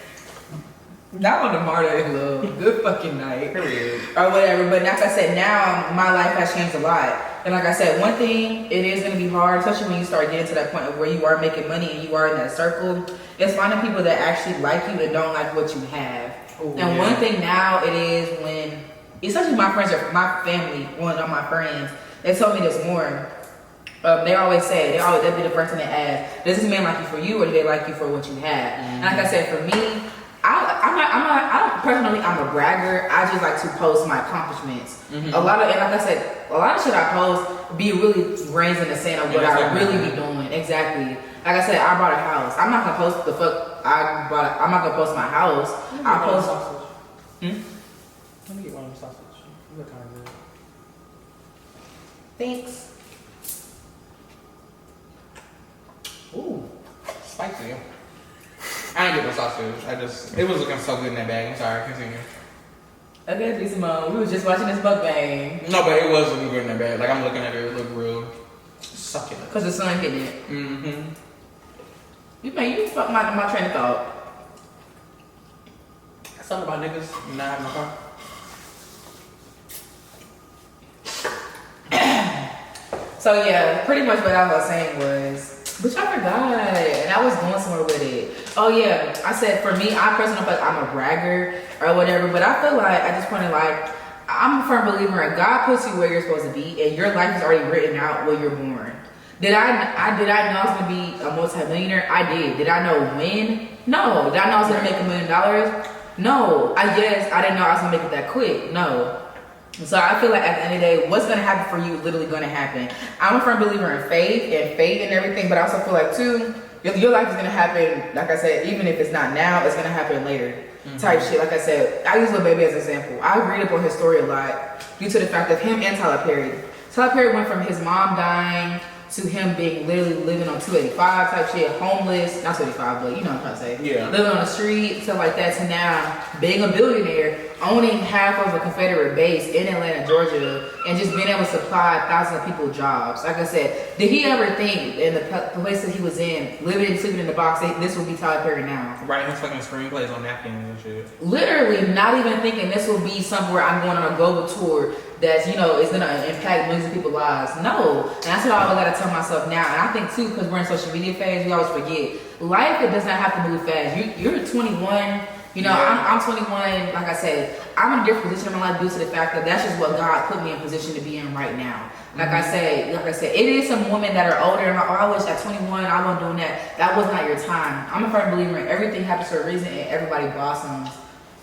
Not on the martyr in love. Good fucking night. Period. Or whatever. But like I said, now my life has changed a lot. And like I said, one thing, it is gonna be hard, especially when you start getting to that point of where you are making money and you are in that circle, is finding people that actually like you and don't like what you have. Ooh, and one thing now it is when, especially my friends or my family, one of my friends, they told me this more. They always say, they'd be the first thing they ask, does this man like you for you or do they like you for what you have? And like I said, for me, I don't personally, I'm a bragger. I just like to post my accomplishments. Mm-hmm. And like I said, a lot of shit I post be really grains in the sand of what I really be doing. Exactly. Like I said, I bought a house. I'm not gonna post the fuck I'm not gonna post my house. I post sausage. Let me get one of them sausage. You look kind of good. Thanks. Ooh, spicy. I didn't get no sausage. It was looking so good in that bag. I'm sorry. Continue. Okay, please, Mom. We was just watching this mukbang. No, but it was looking good in that bag. Like, I'm looking at it. It looked real succulent. Because the sun hitting it. Mm-hmm. You fuck my train of thought. Something about niggas not having a car. So, yeah, pretty much what I was saying was, but I forgot, and I was going somewhere with it. Oh yeah, I said for me, I personally feel like I'm a bragger or whatever, but I feel like at this point in life, I'm a firm believer in God puts you where you're supposed to be, and your life is already written out when you're born. Did I know I was gonna be a multi-millionaire? I did. Did I know when? No. Did I know I was gonna make $1 million? No. I guess I didn't know I was gonna make it that quick. No. So I feel like at the end of the day, what's gonna happen for you literally gonna happen. I'm a firm believer in faith and everything, but I also feel like too, your life is gonna happen, like I said, even if it's not now, it's gonna happen later. Type shit. Like I said, I use Lil Baby as an example. I read up on his story a lot due to the fact of him and Tyler Perry. Tyler Perry went from his mom dying to him being literally living on 285 type shit, homeless, not 285, but you know what I'm trying to say. Yeah. Living on the street, stuff like that, to now being a billionaire, owning half of a Confederate base in Atlanta, Georgia, and just being able to supply thousands of people jobs. Like I said, did he ever think in the place that he was in, living and sleeping in the box, this would be Tyler Perry now? Writing his fucking screenplays on napkins and shit. Literally, not even thinking this will be somewhere I'm going on a global tour that's, you know, is gonna impact millions of people's lives. No. And that's what I always gotta tell myself now. And I think too, because we're in social media phase, we always forget. Life, it does not have to move fast. You're 21. You know, Yeah. I'm 21. Like I said, I'm in a different position in my life due to the fact that that's just what God put me in position to be in right now. Like I said, it is some women that are older. And I wish at 21 I wasn't doing that. That was not your time. I'm a firm believer in everything happens for a reason and everybody blossoms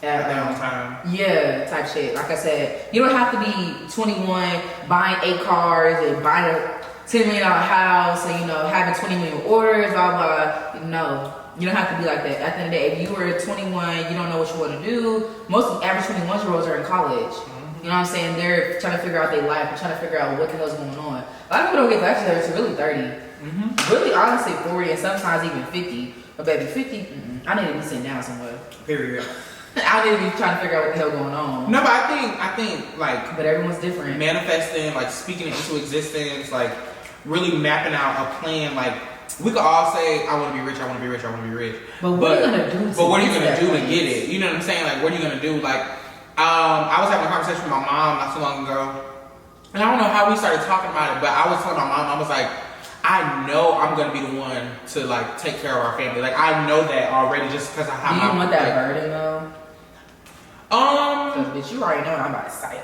at their own time. Yeah, type shit. Like I said, you don't have to be 21 buying 8 cars and buying a $10 million house and, you know, having 20 million orders, blah, blah. No. You don't have to be like that. At the end of the day, if you were 21, you don't know what you want to do. Most average 21-year-olds are in college. You know what I'm saying? They're trying to figure out their life and trying to figure out what the hell's going on. A lot of people don't get back to there until really 30. Really, honestly, 40 and sometimes even 50. But baby, 50, I need to be sitting down somewhere. Period. I need to be trying to figure out what the hell going on. No, but I think like, but everyone's different. Manifesting, like speaking it into existence, like really mapping out a plan. Like we could all say, I want to be rich, I want to be rich, I want to be rich. But what are you gonna do? But what are you gonna do to get it? You know what I'm saying? Like, what are you gonna do? Like, I was having a conversation with my mom not too long ago, and I don't know how we started talking about it, but I was telling my mom, I was like, I know I'm gonna be the one to like take care of our family. Like I know that already, just because of how. Do you want that burden though? Bitch, you already know what I'm about to say.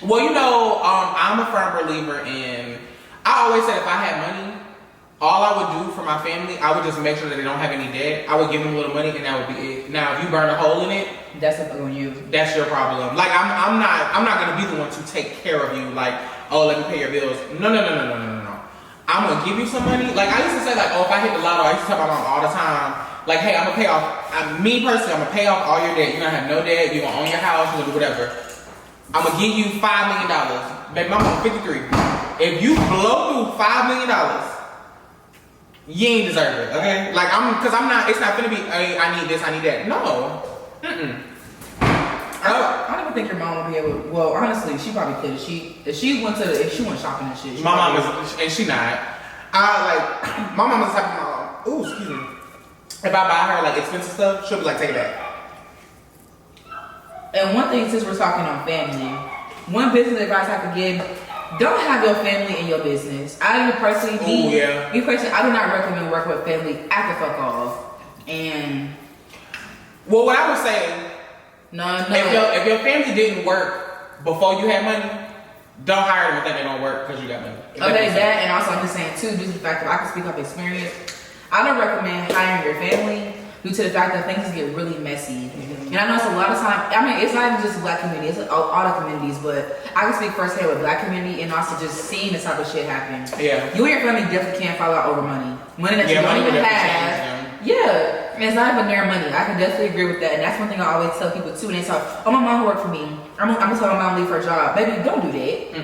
Well, you know, I'm a firm believer in. I always said if I had money, all I would do for my family, I would just make sure that they don't have any debt. I would give them a little money, and that would be it. Now, if you burn a hole in it, that's up on you. That's your problem. Like I'm not gonna be the one to take care of you. Like, oh, let me pay your bills. No. I'm gonna give you some money. Like I used to say, like, oh, if I hit the lotto, I used to tell my mom all the time. Like, hey, I'm gonna pay off. Me personally, I'm gonna pay off all your debt. You're gonna have no debt. You're gonna own your house. You're gonna do whatever. I'm gonna give you $5 million. Baby, my mom 53. If you blow through $5 million, you ain't deserve it. Okay? Like because I'm not. It's not gonna be. Hey, I need this. I need that. No. I don't even think your mom would be able. Well, honestly, she probably could. If she went shopping and shit. My mom is, and she not. My mom is the type of mom. Ooh, excuse me. If I buy her like expensive stuff, she'll be like, take it back. And one thing, since we're talking on family, one business advice I could give: don't have your family in your business. I even personally, I do not recommend working with family at the fuck off. And well, what I would say. No. If your family didn't work before you had money, don't hire them if they don't work because you got money. Okay, that, and also I'm just saying too, due to the fact that I can speak off experience, I don't recommend hiring your family due to the fact that things get really messy. And I know it's a lot of time. I mean, it's not even just the black community; it's all the communities. But I can speak firsthand with black community and also just seeing this type of shit happen. Yeah. You and your family definitely can't fall out over money. Money that you don't money even would have. definitely change, Yeah, and it's not even their money. I can definitely agree with that, and that's one thing I always tell people too. And they talk, "Oh, my mom worked for me. I'm gonna tell my mom to leave her job." Baby, don't do that.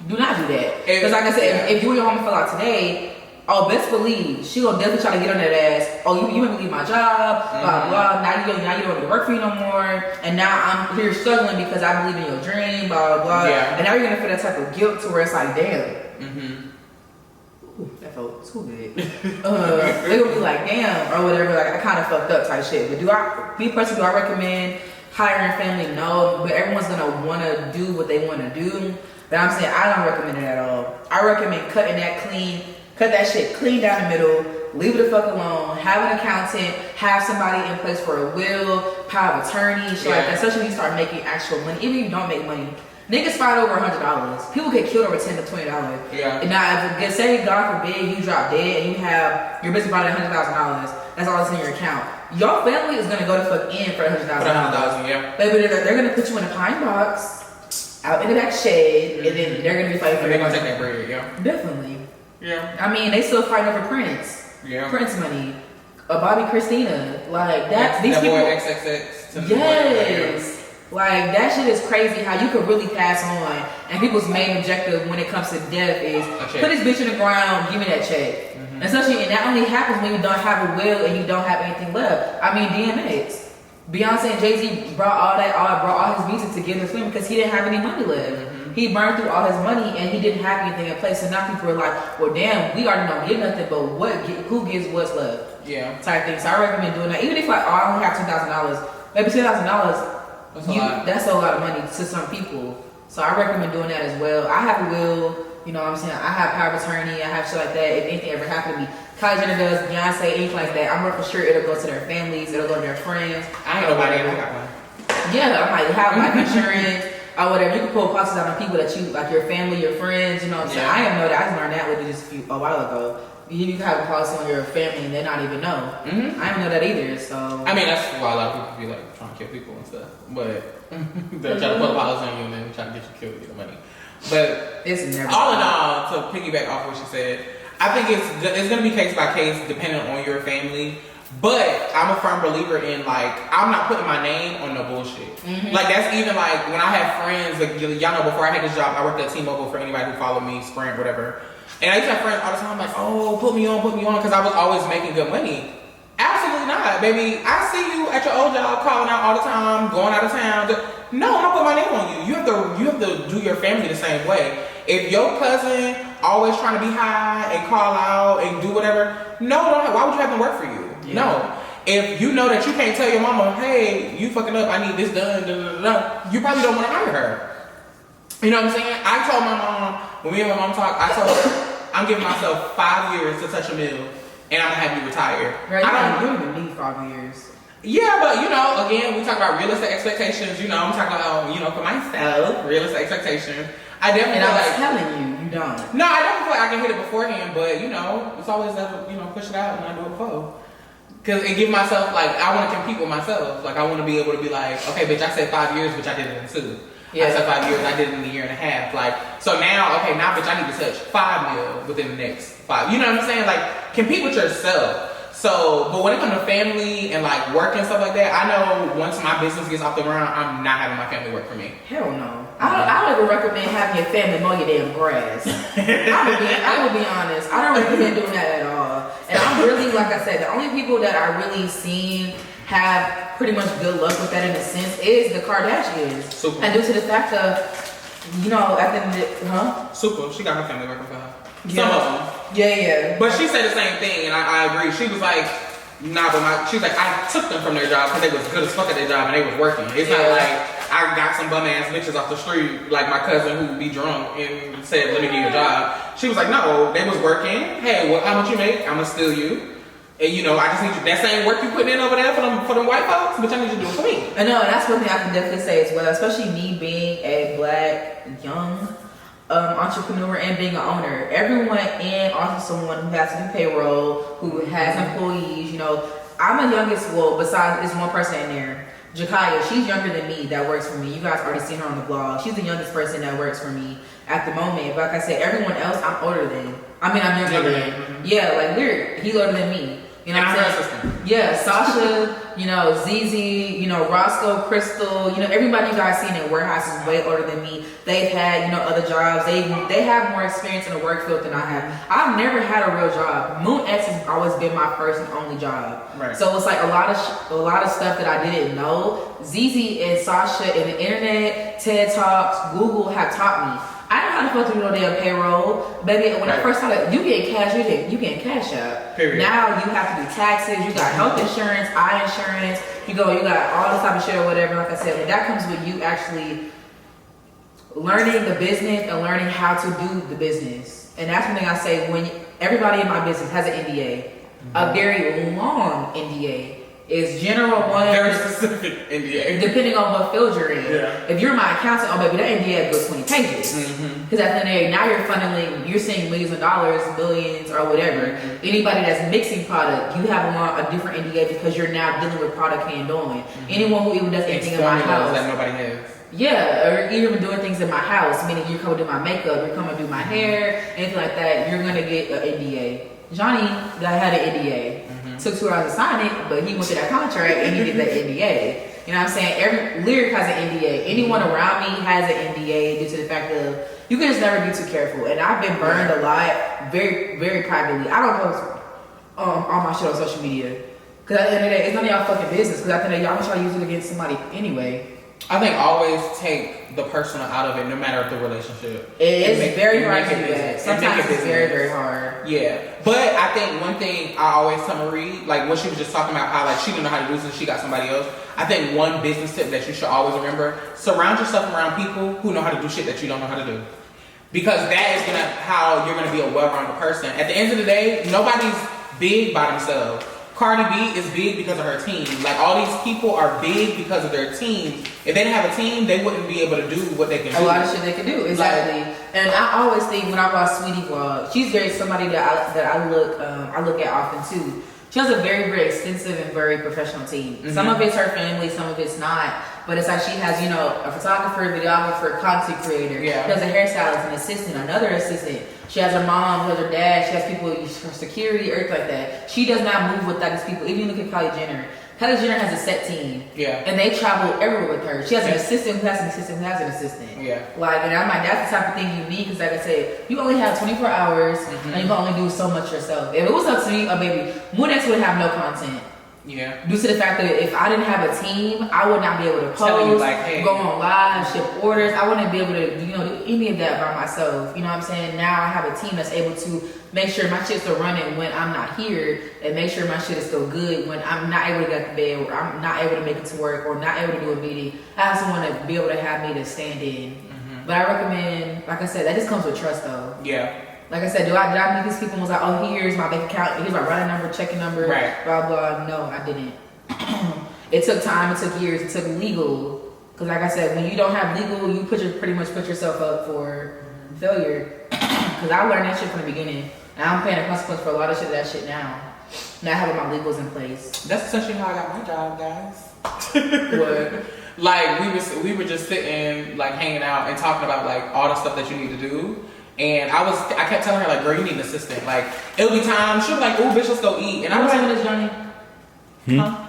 Do not do that. Because like I said, if you and your home fell out today, oh, best believe she gonna definitely try to get on that ass. Oh, you made me leave my job, blah blah. Now you don't want me to work for you no more, and now I'm here struggling because I believe in your dream, blah blah blah. Yeah. And now you're gonna feel that type of guilt to where it's like, damn. Ooh, that felt too good. They're gonna be like, damn, or whatever. Like I kind of fucked up type shit. But do I recommend hiring family? No, but everyone's gonna want to do what they want to do. But I'm saying I don't recommend it at all. I recommend cutting that clean. Cut that shit clean down the middle, leave it the fuck alone, have an accountant, have somebody in place for a will, power of attorney, shit like that, especially when you start making actual money. Even if you don't make money, niggas fight over $100. People get killed over $10 to $20. Yeah. And now, if say, God forbid, you drop dead and you have your business brought in $100,000, that's all that's in your account. Your family is gonna go to fuck in for $100,000. Yeah. Baby, they're gonna put you in a pine box, out in the back shade, and then they're gonna be fighting for They're your gonna money. take that bread, yeah. Definitely. Yeah. I mean, they still fighting over Prince. Yeah. Prince money. Bobby Christina. Like, that's these that people. boy XXX. Yes. Like, that shit is crazy how you could really pass on. And people's main objective when it comes to death is put this bitch in the ground, give me that check. Especially, and that only happens when you don't have a will and you don't have anything left. I mean, DMX. Beyonce and Jay-Z brought all his music to give his family because he didn't have any money left. He burned through all his money and he didn't have anything in place. So now people are like, well, damn, we already don't get nothing, but who gives what's left? Yeah. Type thing. So I recommend doing that. Even if I only have $10,000, maybe $10,000, that's a lot of money to some people. So I recommend doing that as well. I have a will, you know what I'm saying? I have power of attorney, I have shit like that. If anything ever happened to me, Kylie Jenner does, Beyonce, anything like that, I'm for sure it'll go to their families, it'll go to their friends. I ain't nobody, I got one. Yeah, I might have life insurance or whatever. You can pull policies out on people that you, like your family, your friends, you know what I'm saying? I didn't know that. I just learned that with just a while ago. You can have a policy on your family and they not even know. I didn't know that either, so. I mean, that's why a lot of people be like trying to kill people and stuff. But they'll try to put a policy on you and then try to get you killed to get the money. But it's never all in all, to piggyback off what she said, I think it's going to be case by case depending on your family. But I'm a firm believer in, like, I'm not putting my name on no bullshit. Like, that's even like when I have friends, like, y'all know before I had this job, I worked at T-Mobile for anybody who followed me, Sprint, whatever. And I used to have friends all the time, like, oh, put me on, because I was always making good money. Absolutely not, baby. I see you at your old job calling out all the time, going out of town. No, I'm not putting my name on you. You have to do your family the same way. If your cousin always trying to be high and call out and do whatever, why would you have them work for you? Yeah. No. If you know that you can't tell your mama, hey, you fucking up, I need this done, you probably don't want to hire her. You know what I'm saying? I told my mom, when me and my mom talked, I told her, I'm giving myself 5 years to touch a mill, and I'm gonna have you retire. Right, you don't even need 5 years. Yeah, but you know, again, we talk about realistic expectations. You know, I'm talking about, you know, for myself, realistic expectations. I definitely and I was like, telling you, you don't. No, I definitely feel like I can hit it beforehand, but you know, it's always that, you know, push it out and I do it before. Cause it give myself, like, I want to compete with myself. Like, I want to be able to be like, okay, bitch, I said 5 years, bitch, I did it in 2. Yeah. I said 5 years, I did it in a year and a half. Like, so now, okay, now, bitch, I need to touch 5 mil within the next 5. You know what I'm saying? Like, compete with yourself. So, but when it comes to family and like work and stuff like that, I know once my business gets off the ground, I'm not having my family work for me. Hell no. I don't even recommend having your family mow your damn grass. I will be honest. I don't recommend doing that at all. And I'm really, like I said, the only people that I really seen have pretty much good luck with that in a sense is the Kardashians. Super. And due to the fact of, you know, at the Super. She got her family working for her. Yeah. Some of them. Yeah. But she said the same thing, and I agree. She was like, nah, but she's like, I took them from their job because they was good as fuck at their job and they was working. It's not like I got some bum ass bitches off the street like my cousin who would be drunk and said, let me give you a job. She was like, no, they was working. Hey, well, how much you make? I'm gonna steal you. And you know, I just need you, that same work you putting in over there for them white folks, but I need you to do it for me. I know, and that's one thing I can definitely say as well, especially me being a black, young entrepreneur and being an owner. Everyone and also someone who has to do payroll, who has employees, you know. I'm the youngest, well, besides, there's one person in there. Jakaya, she's younger than me that works for me. You guys already seen her on the blog. She's the youngest person that works for me at the moment. But like I said, everyone else I'm older than. I mean, I'm younger than. Mm-hmm. Yeah, like Lyric, he's older than me. You know what I'm saying? Yeah, Sasha, you know, ZZ, you know, Roscoe, Crystal, you know, everybody you guys seen in warehouses is way older than me. They've had, you know, other jobs. They have more experience in the work field than I have. I've never had a real job. Moon X has always been my first and only job. Right. So it's like a lot of stuff that I didn't know. ZZ and Sasha and the internet, TED Talks, Google have taught me. I know how to fuck do no damn payroll. Baby, when I first started, you get cash, you get cash out. Period. Now you have to do taxes, you got health insurance, eye insurance, you got all this type of shit or whatever, like I said, but that comes with you actually learning the business and learning how to do the business. And that's one thing I say, when everybody in my business has an NDA, a very long NDA. Is general one. Very specific NDA. Depending on what field you're in. Yeah. If you're my accountant, oh baby, that NDA goes 20 pages. Because at the end of the day, now you're funneling, you're seeing millions of dollars, millions, or whatever. Anybody that's mixing product, you have a different NDA because you're now dealing with product hand-on. Anyone who even does anything in my house. That nobody has. Yeah, or even doing things in my house, meaning you're coming to do my makeup, you're coming to do my hair, anything like that, you're going to get an NDA. Johnny had an NDA. Took 2 hours to sign it, but he went to that contract and he did that NDA. You know what I'm saying? Every Lyric has an NDA. Anyone around me has an NDA due to the fact of you can just never be too careful. And I've been burned a lot, very, very privately. I don't post all my shit on social media. Because at the end of the day, it's none of y'all fucking business. Because at the end of the day, y'all want y'all to use it against somebody anyway. I think always take the personal out of it, no matter the relationship. It's very hard to do that. Sometimes it's very, very hard. Yeah, but I think one thing I always tell Marie, like when she was just talking about how like she didn't know how to do this and she got somebody else. I think one business tip that you should always remember: surround yourself around people who know how to do shit that you don't know how to do, because that is how you're gonna be a well-rounded person. At the end of the day, nobody's big by themselves. Cardi B is big because of her team. Like, all these people are big because of their teams. If they didn't have a team, they wouldn't be able to do what they can do. A lot of shit they can do, exactly. Like, and I always think when I watch Sweetie vlog, she's very somebody that I look at often too. She has a very, very extensive and very professional team. Mm-hmm. Some of it's her family, some of it's not. But it's like she has, you know, a photographer, videographer, content creator. Yeah. She has a hairstylist, an assistant, another assistant. She has her mom, she has her dad, she has people for security, everything like that. She does not move without these people. Even you look at Kylie Jenner. Kylie Jenner has a set team. Yeah. And they travel everywhere with her. She has an assistant who has an assistant who has an assistant. Yeah. Like, and I'm like, that's the type of thing you need, because like I said, you only have 24 hours and you can only do so much yourself. If it was up to me, baby, Moonex would have no content. Yeah. Due to the fact that if I didn't have a team, I would not be able to post, like, hey, go on live, ship orders. I wouldn't be able to, you know, do any of that by myself. You know what I'm saying? Now I have a team that's able to make sure my shit's still running when I'm not here, and make sure my shit is still good when I'm not able to get to bed, or I'm not able to make it to work, or not able to do a meeting. I have someone to be able to have me to stand in. Mm-hmm. But I recommend, like I said, that just comes with trust though. Yeah. Like I said, did I meet these people and was like, oh, here's my bank account, here's my running number, checking number, right, blah, blah. No, I didn't. It took time, it took years, it took legal. Because like I said, when you don't have legal, you pretty much put yourself up for failure. Because I learned that shit from the beginning. And I'm paying the consequence for a lot of that shit now. Not having my legals in place. That's essentially how I got my job, guys. What? Like, we were just sitting, like, hanging out and talking about, like, all the stuff that you need to do. And I kept telling her, like, girl, you need an assistant. Like, it'll be time. She'll be like, oh, bitch, let's go eat. And I was like, this, Johnny? Huh?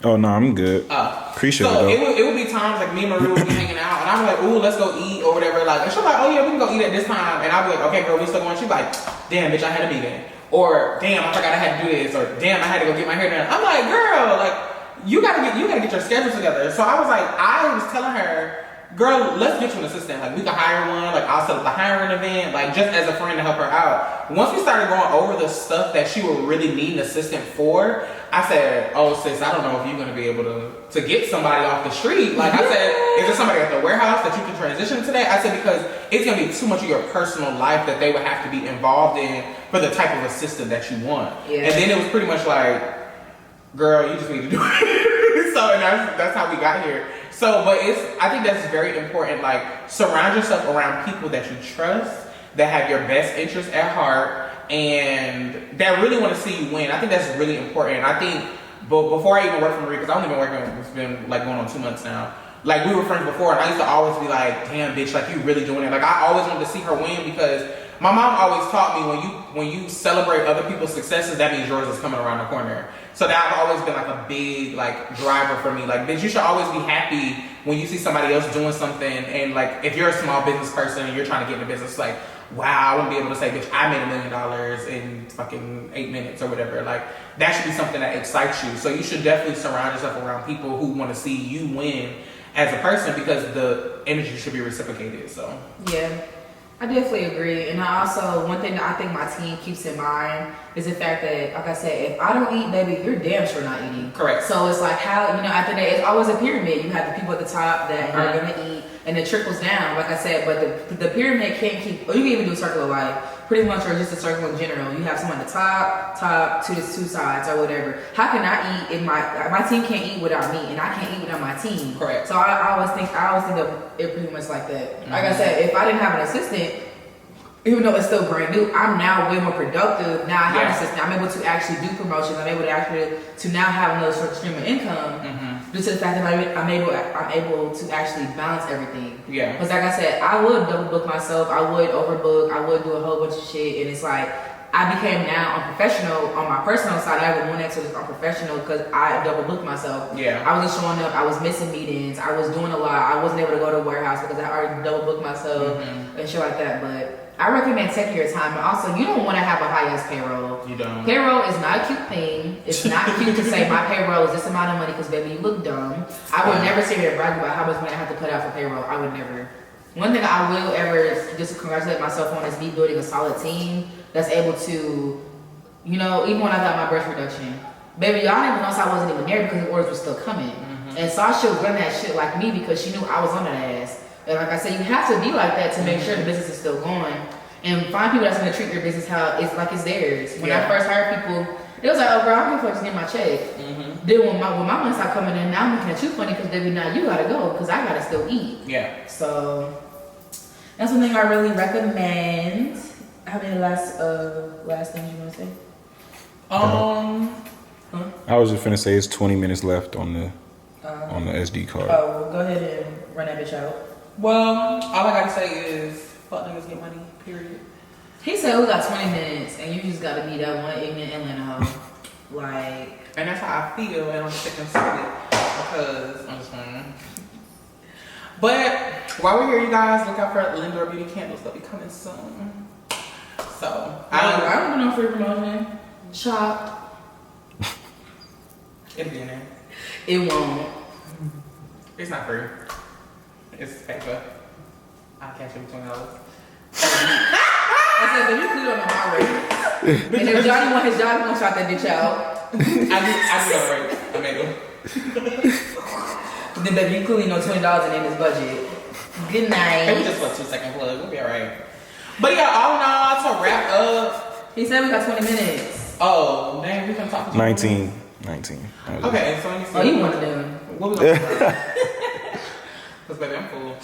Oh, no, I'm good. Appreciate it, though. It would be times, like, me and Marie would be hanging out. And I'm like, ooh, let's go eat or whatever. Like, and she'll be like, oh, yeah, we can go eat at this time. And I'll be like, okay, girl, we still going? She'll be like, damn, bitch, I had a meeting. Or, damn, I forgot I had to do this. Or, damn, I had to go get my hair done. I'm like, girl, like, you gotta get your schedule together. So I was telling her, girl, let's get you an assistant. Like, we can hire one. Like, I'll set up the hiring event. Like, just as a friend to help her out. Once we started going over the stuff that she would really need an assistant for, I said, oh, sis, I don't know if you're going to be able to get somebody off the street. Like, I said, is there somebody at the warehouse that you can transition today? I said, because it's going to be too much of your personal life that they would have to be involved in for the type of assistant that you want. Yeah. And then it was pretty much like, girl, you just need to do it. So, and that's how we got here. So, but I think that's very important. Like, surround yourself around people that you trust, that have your best interests at heart, and that really want to see you win. I think that's really important. I think But before I even worked for Marie, because I've only been working, it's been like going on 2 months now. Like we were friends before, and I used to always be like, "Damn, bitch, like you really doing it." Like I always wanted to see her win because my mom always taught me when you celebrate other people's successes, that means yours is coming around the corner. So that's always been like a big like driver for me. Like, bitch, you should always be happy when you see somebody else doing something. And like, if you're a small business person and you're trying to get into business, like, wow, I wouldn't be able to say, bitch, I made $1 million in fucking 8 minutes or whatever. Like, that should be something that excites you. So you should definitely surround yourself around people who want to see you win as a person because the energy should be reciprocated. So yeah, I definitely agree. And I also, one thing that I think my team keeps in mind is the fact that, like I said, if I don't eat, baby, you're damn sure not eating. Correct. So it's like how, at the day, it's always a pyramid. You have the people at the top that are going to eat, and it trickles down, like I said, but the pyramid can't keep, or you can even do a circle of life, pretty much, or just a circle in general. You have someone at the top, two sides, or whatever. How can I eat if my team can't eat without me, and I can't eat without my team? Correct. So I always think of it pretty much like that. Like I said, if I didn't have an assistant, even though it's still brand new, I'm now way more productive. Now I have an assistant. I'm able to actually do promotions. I'm able to now have another sort of stream of income due to the fact that I'm able to actually balance everything. Yeah. Because like I said, I would double book myself. I would overbook. I would do a whole bunch of shit, and it's like I became now unprofessional on my personal side. I have a 1x was unprofessional because I double booked myself. Yeah. I wasn't showing up. I was missing meetings. I was doing a lot. I wasn't able to go to the warehouse because I already double booked myself and shit like that. But I recommend taking your time. And also, you don't want to have a high-ass payroll. You don't. Payroll is not a cute thing. It's not cute to say my payroll is this amount of money because, baby, you look dumb. I would never sit here and brag about how much money I have to put out for payroll. I would never. One thing I will ever just congratulate myself on is me building a solid team that's able to, even when I got my breast reduction, baby, y'all didn't even notice I wasn't even there because the orders were still coming. And Sasha run that shit like me because she knew I was on that ass. And like I said, you have to be like that to make sure the business is still going. And find people that's going to treat your business how it's like it's theirs. When I first hired people, it was like, oh, girl, I don't give a fuck, just get my check. Then when my money started coming in, now I'm looking at you funny because baby, now you got to go because I got to still eat. Yeah. So that's one thing I really recommend. How many last things you want to say? I was just finna say it's 20 minutes left on the SD card. Oh, well, go ahead and run that bitch out. Well, all I gotta say is, fuck niggas get money, period. He said we got 20 minutes and you just gotta be that one ignorant Atlanta hoe. Like. And that's how I feel, and I'm sick and stupid because I'm just playing. But while we're here, you guys, look out for Lindor Beauty candles. They'll be coming soon. So, I don't know free promotion. Shop. It'll be in there. It won't. It's not free. It's paper. I'll catch you $20. I said, but you clear on the hard rate. And if Johnny want his job, he's gonna shout that bitch out. I do on the rate. I made him. Then baby, you clearly know $20 in his budget. Good night. Maybe just for a 2-second plug. We'll be alright. But yeah, all in all, to wrap up. He said we got 20 minutes. Oh, dang, we can talk to 19. Okay, so let me see. Oh, you want to do? What we gonna talk about? Because baby, I'm full.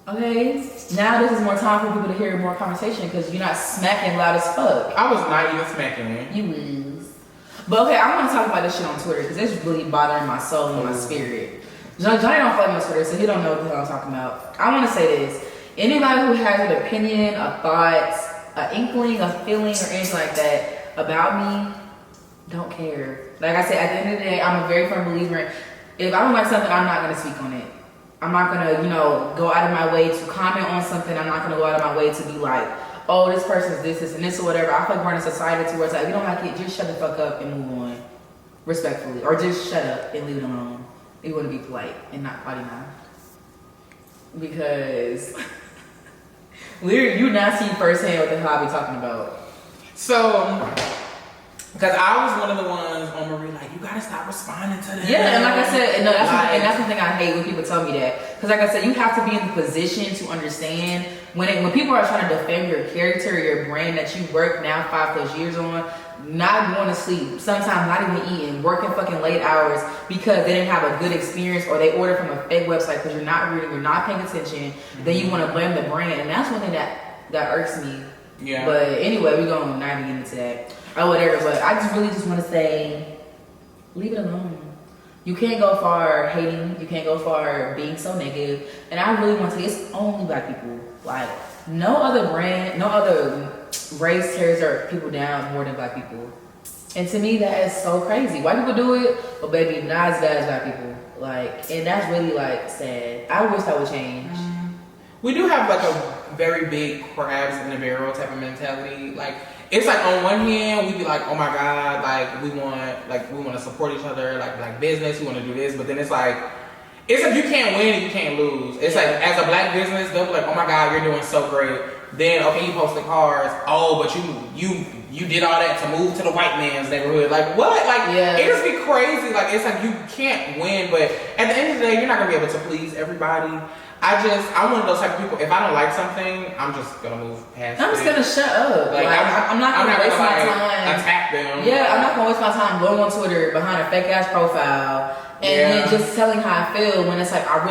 Okay, now this is more time for people to hear more conversation because you're not smacking loud as fuck. I was not even smacking. You was. But okay, I want to talk about this shit on Twitter because it's really bothering my soul and my spirit. Johnny don't follow me on Twitter, so he don't know what the hell I'm talking about. I want to say this. Anybody who has an opinion, a thought, an inkling, a feeling, or anything like that about me, don't care. Like I said, at the end of the day, I'm a very firm believer. If I don't like something, I'm not going to speak on it. I'm not going to, go out of my way to comment on something. I'm not going to go out of my way to be like, oh, this person's this, and this, or whatever. I feel like we're in a society to where it's like, if you don't like it, just shut the fuck up and move on. Respectfully. Or just shut up and leave it alone. You want to be polite and not potty mouth. Because you not see firsthand what the hell I be talking about. So, because I was one of the ones on Marie, like, you gotta stop responding to them. Yeah, and like I said, no, that's one thing I hate when people tell me that. Because like I said, you have to be in the position to understand when people are trying to defend your character, your brand that you work now 5+ years on, not going to sleep, sometimes not even eating, working fucking late hours because they didn't have a good experience or they ordered from a fake website because you're not reading, you're not paying attention, then you want to blame the brand. And that's one thing that irks me. Yeah. But anyway, we're going to not even get into that. Or whatever, but I just really want to say, leave it alone. You can't go far hating. You can't go far being so negative. And I really want to say it's only black people. Like, no other brand, no other race tears our people down more than black people. And to me, that is so crazy. White people do it, but baby, not as bad as black people. Like, and that's really like sad. I wish that would change. We do have like a very big crabs in the barrel type of mentality. Like, it's like on one hand, we be like, oh my God, like we want to support each other, like business, we want to do this, but then it's like you can't win and you can't lose. It's like, as a black business, they'll be like, oh my God, you're doing so great. Then, okay, you posted cars. Oh, but you did all that to move to the white man's neighborhood. Like, what? Like, it just be crazy. Like, it's like you can't win, but at the end of the day, you're not gonna be able to please everybody. I'm one of those type of people. If I don't like something, I'm just gonna move past it. I'm just gonna shut up. Like, I'm not gonna waste my time. Attack them. Yeah, I'm not gonna waste my time going on Twitter behind a fake ass profile and then just telling how I feel when it's like I'm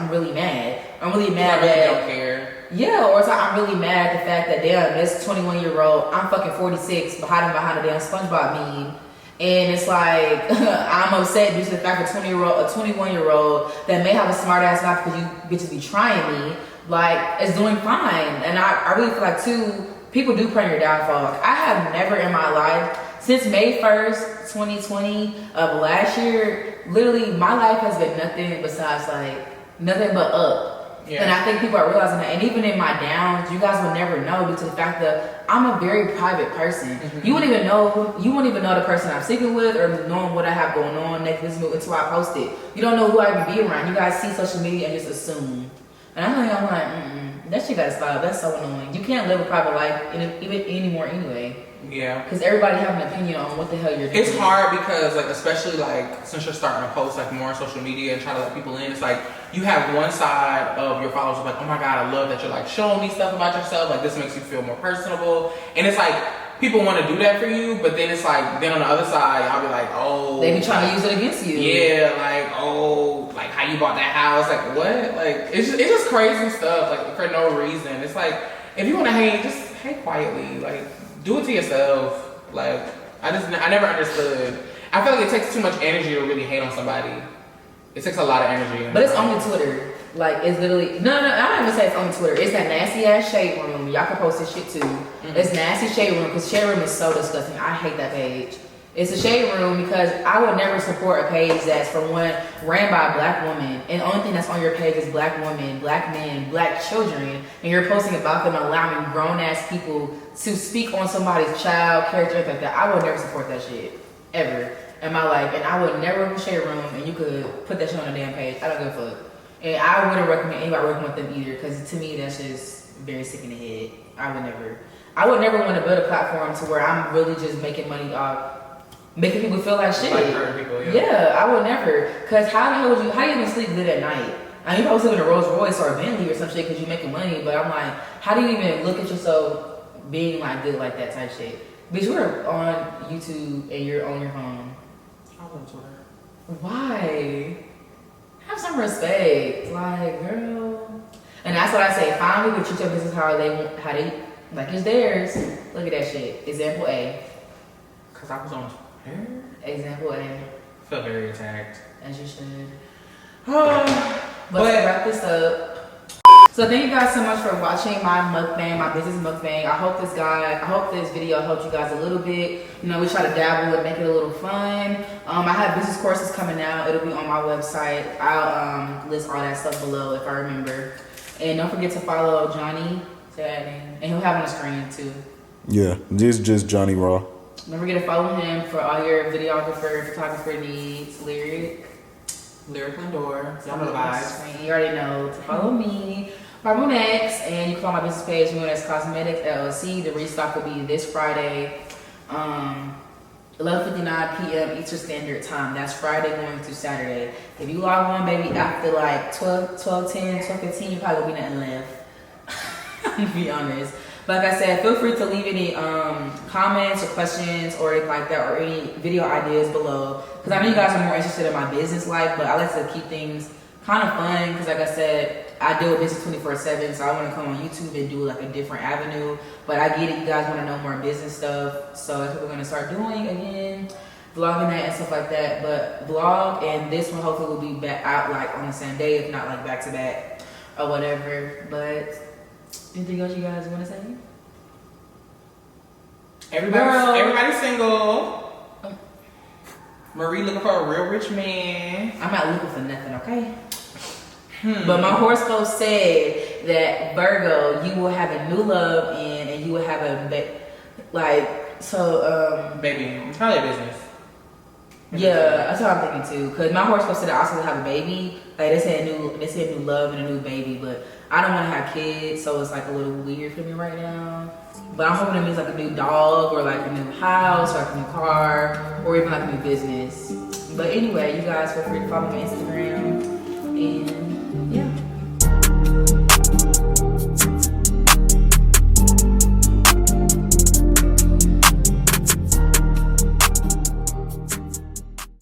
really mad. I'm really mad I really that don't care. Yeah, or it's like I'm really mad at the fact that damn, this 21-year-old, I'm fucking 46, hiding behind a damn SpongeBob meme. And it's like, I'm upset due to the fact that a 21-year-old that may have a smart ass mouth because you bitches be trying me, like, is doing fine. And I really feel like, too, people do pray on your downfall. Like, I have never in my life, since May 1st, 2020 of last year, literally my life has been nothing besides like, nothing but up. Yeah. And I think people are realizing that. And even in my downs, you guys will never know due to the fact that I'm a very private person. Mm-hmm. You won't even know the person I'm sleeping with or knowing what I have going on next until I post it. You don't know who I even be around. You guys see social media and just assume. And I'm like, that shit gotta stop. That's so annoying. You can't live a private life even anymore anyway. Yeah. Because everybody have an opinion on what the hell you're doing. It's hard because, like, especially, like, since you're starting to post, like, more on social media and try to let people in, it's like, you have one side of your followers who are like, oh my God, I love that you're, like, showing me stuff about yourself. Like, this makes you feel more personable. And it's like, people want to do that for you, but then it's like, then on the other side, I'll be like, oh. They be trying to use it against you. Yeah, like, oh, like, how you bought that house. Like, what? Like, it's just crazy stuff, like, for no reason. It's like, if you want to hate, just hate quietly. Like, do it to yourself. Like, I never understood. I feel like it takes too much energy to really hate on somebody. It takes a lot of energy. But it's only Twitter. Like, it's literally, no, I don't even say it's only Twitter. It's that nasty ass shade room. Y'all can post this shit too. Mm-hmm. It's nasty shade room because shade room is so disgusting. I hate that page. It's a shade room because I would never support a page that's, for one, ran by a black woman, and the only thing that's on your page is black women, black men, black children, and you're posting about them allowing grown-ass people to speak on somebody's child, character, like that. I would never support that shit, ever, in my life, and I would never run a shade room, and you could put that shit on a damn page. I don't give a fuck. And I wouldn't recommend anybody working with them either, because to me, that's just very sick in the head. I would never want to build a platform to where I'm really just making money off making people feel like shit. Like hurting people, yeah, I would never. Cause how do you even sleep good at night? I mean, you probably sleep in a Rolls Royce or a Bentley or some shit because you're making money. But I'm like, how do you even look at yourself being like good like that type shit? Bitch, you're on YouTube and you're on your phone. I love Twitter. Why? Have some respect, like, girl. And that's what I say. Find people treat your business how they like it's theirs. Look at that shit. Example A. Cause I was on. Example A. I feel very attacked. As you should. But Let's wrap this up. So thank you guys so much for watching my mukbang, my business mukbang. I hope this video helped you guys a little bit. You know, we try to dabble and make it a little fun. I have business courses coming out. It'll be on my website. I'll list all that stuff below if I remember. And don't forget to follow Johnny. Say that name. And he'll have on the screen too. Yeah, this is just Johnny Raw. Don't forget to follow him for all your videographer, photographer needs. Lyric Lindor. Y'all know the vibes. You already know to follow me. Monex, and you can follow my business page, Monex Cosmetics LLC. The restock will be this Friday, 11:59 p.m. Eastern Standard Time. That's Friday going to Saturday. If you log on, baby, after like 12:10, 12:15, you probably won't be nothing left. To be honest. But like I said, feel free to leave any comments or questions or anything like that, or any video ideas below. Because I know you guys are more interested in my business life, but I like to keep things kind of fun. Because like I said, I deal with business 24/7, so I want to come on YouTube and do like a different avenue. But I get it, you guys want to know more business stuff, so that's what we're going to start doing again. vlogging that and stuff like that. But vlog and this one hopefully will be back out like on the same day, if not like back to back or whatever. But anything else you guys want to say? Everybody's single. Marie looking for a real rich man. I'm not looking for nothing, okay? But my horoscope said that Virgo, you will have a new love and you will have a baby. It's probably a business. Yeah, that's what I'm thinking too. Cause my horoscope said I also will have a baby. Like they said new love and a new baby, but I don't want to have kids, so it's like a little weird for me right now. But I'm hoping it means like a new dog or like a new house or like a new car or even like a new business. But anyway, you guys feel free to follow me on Instagram and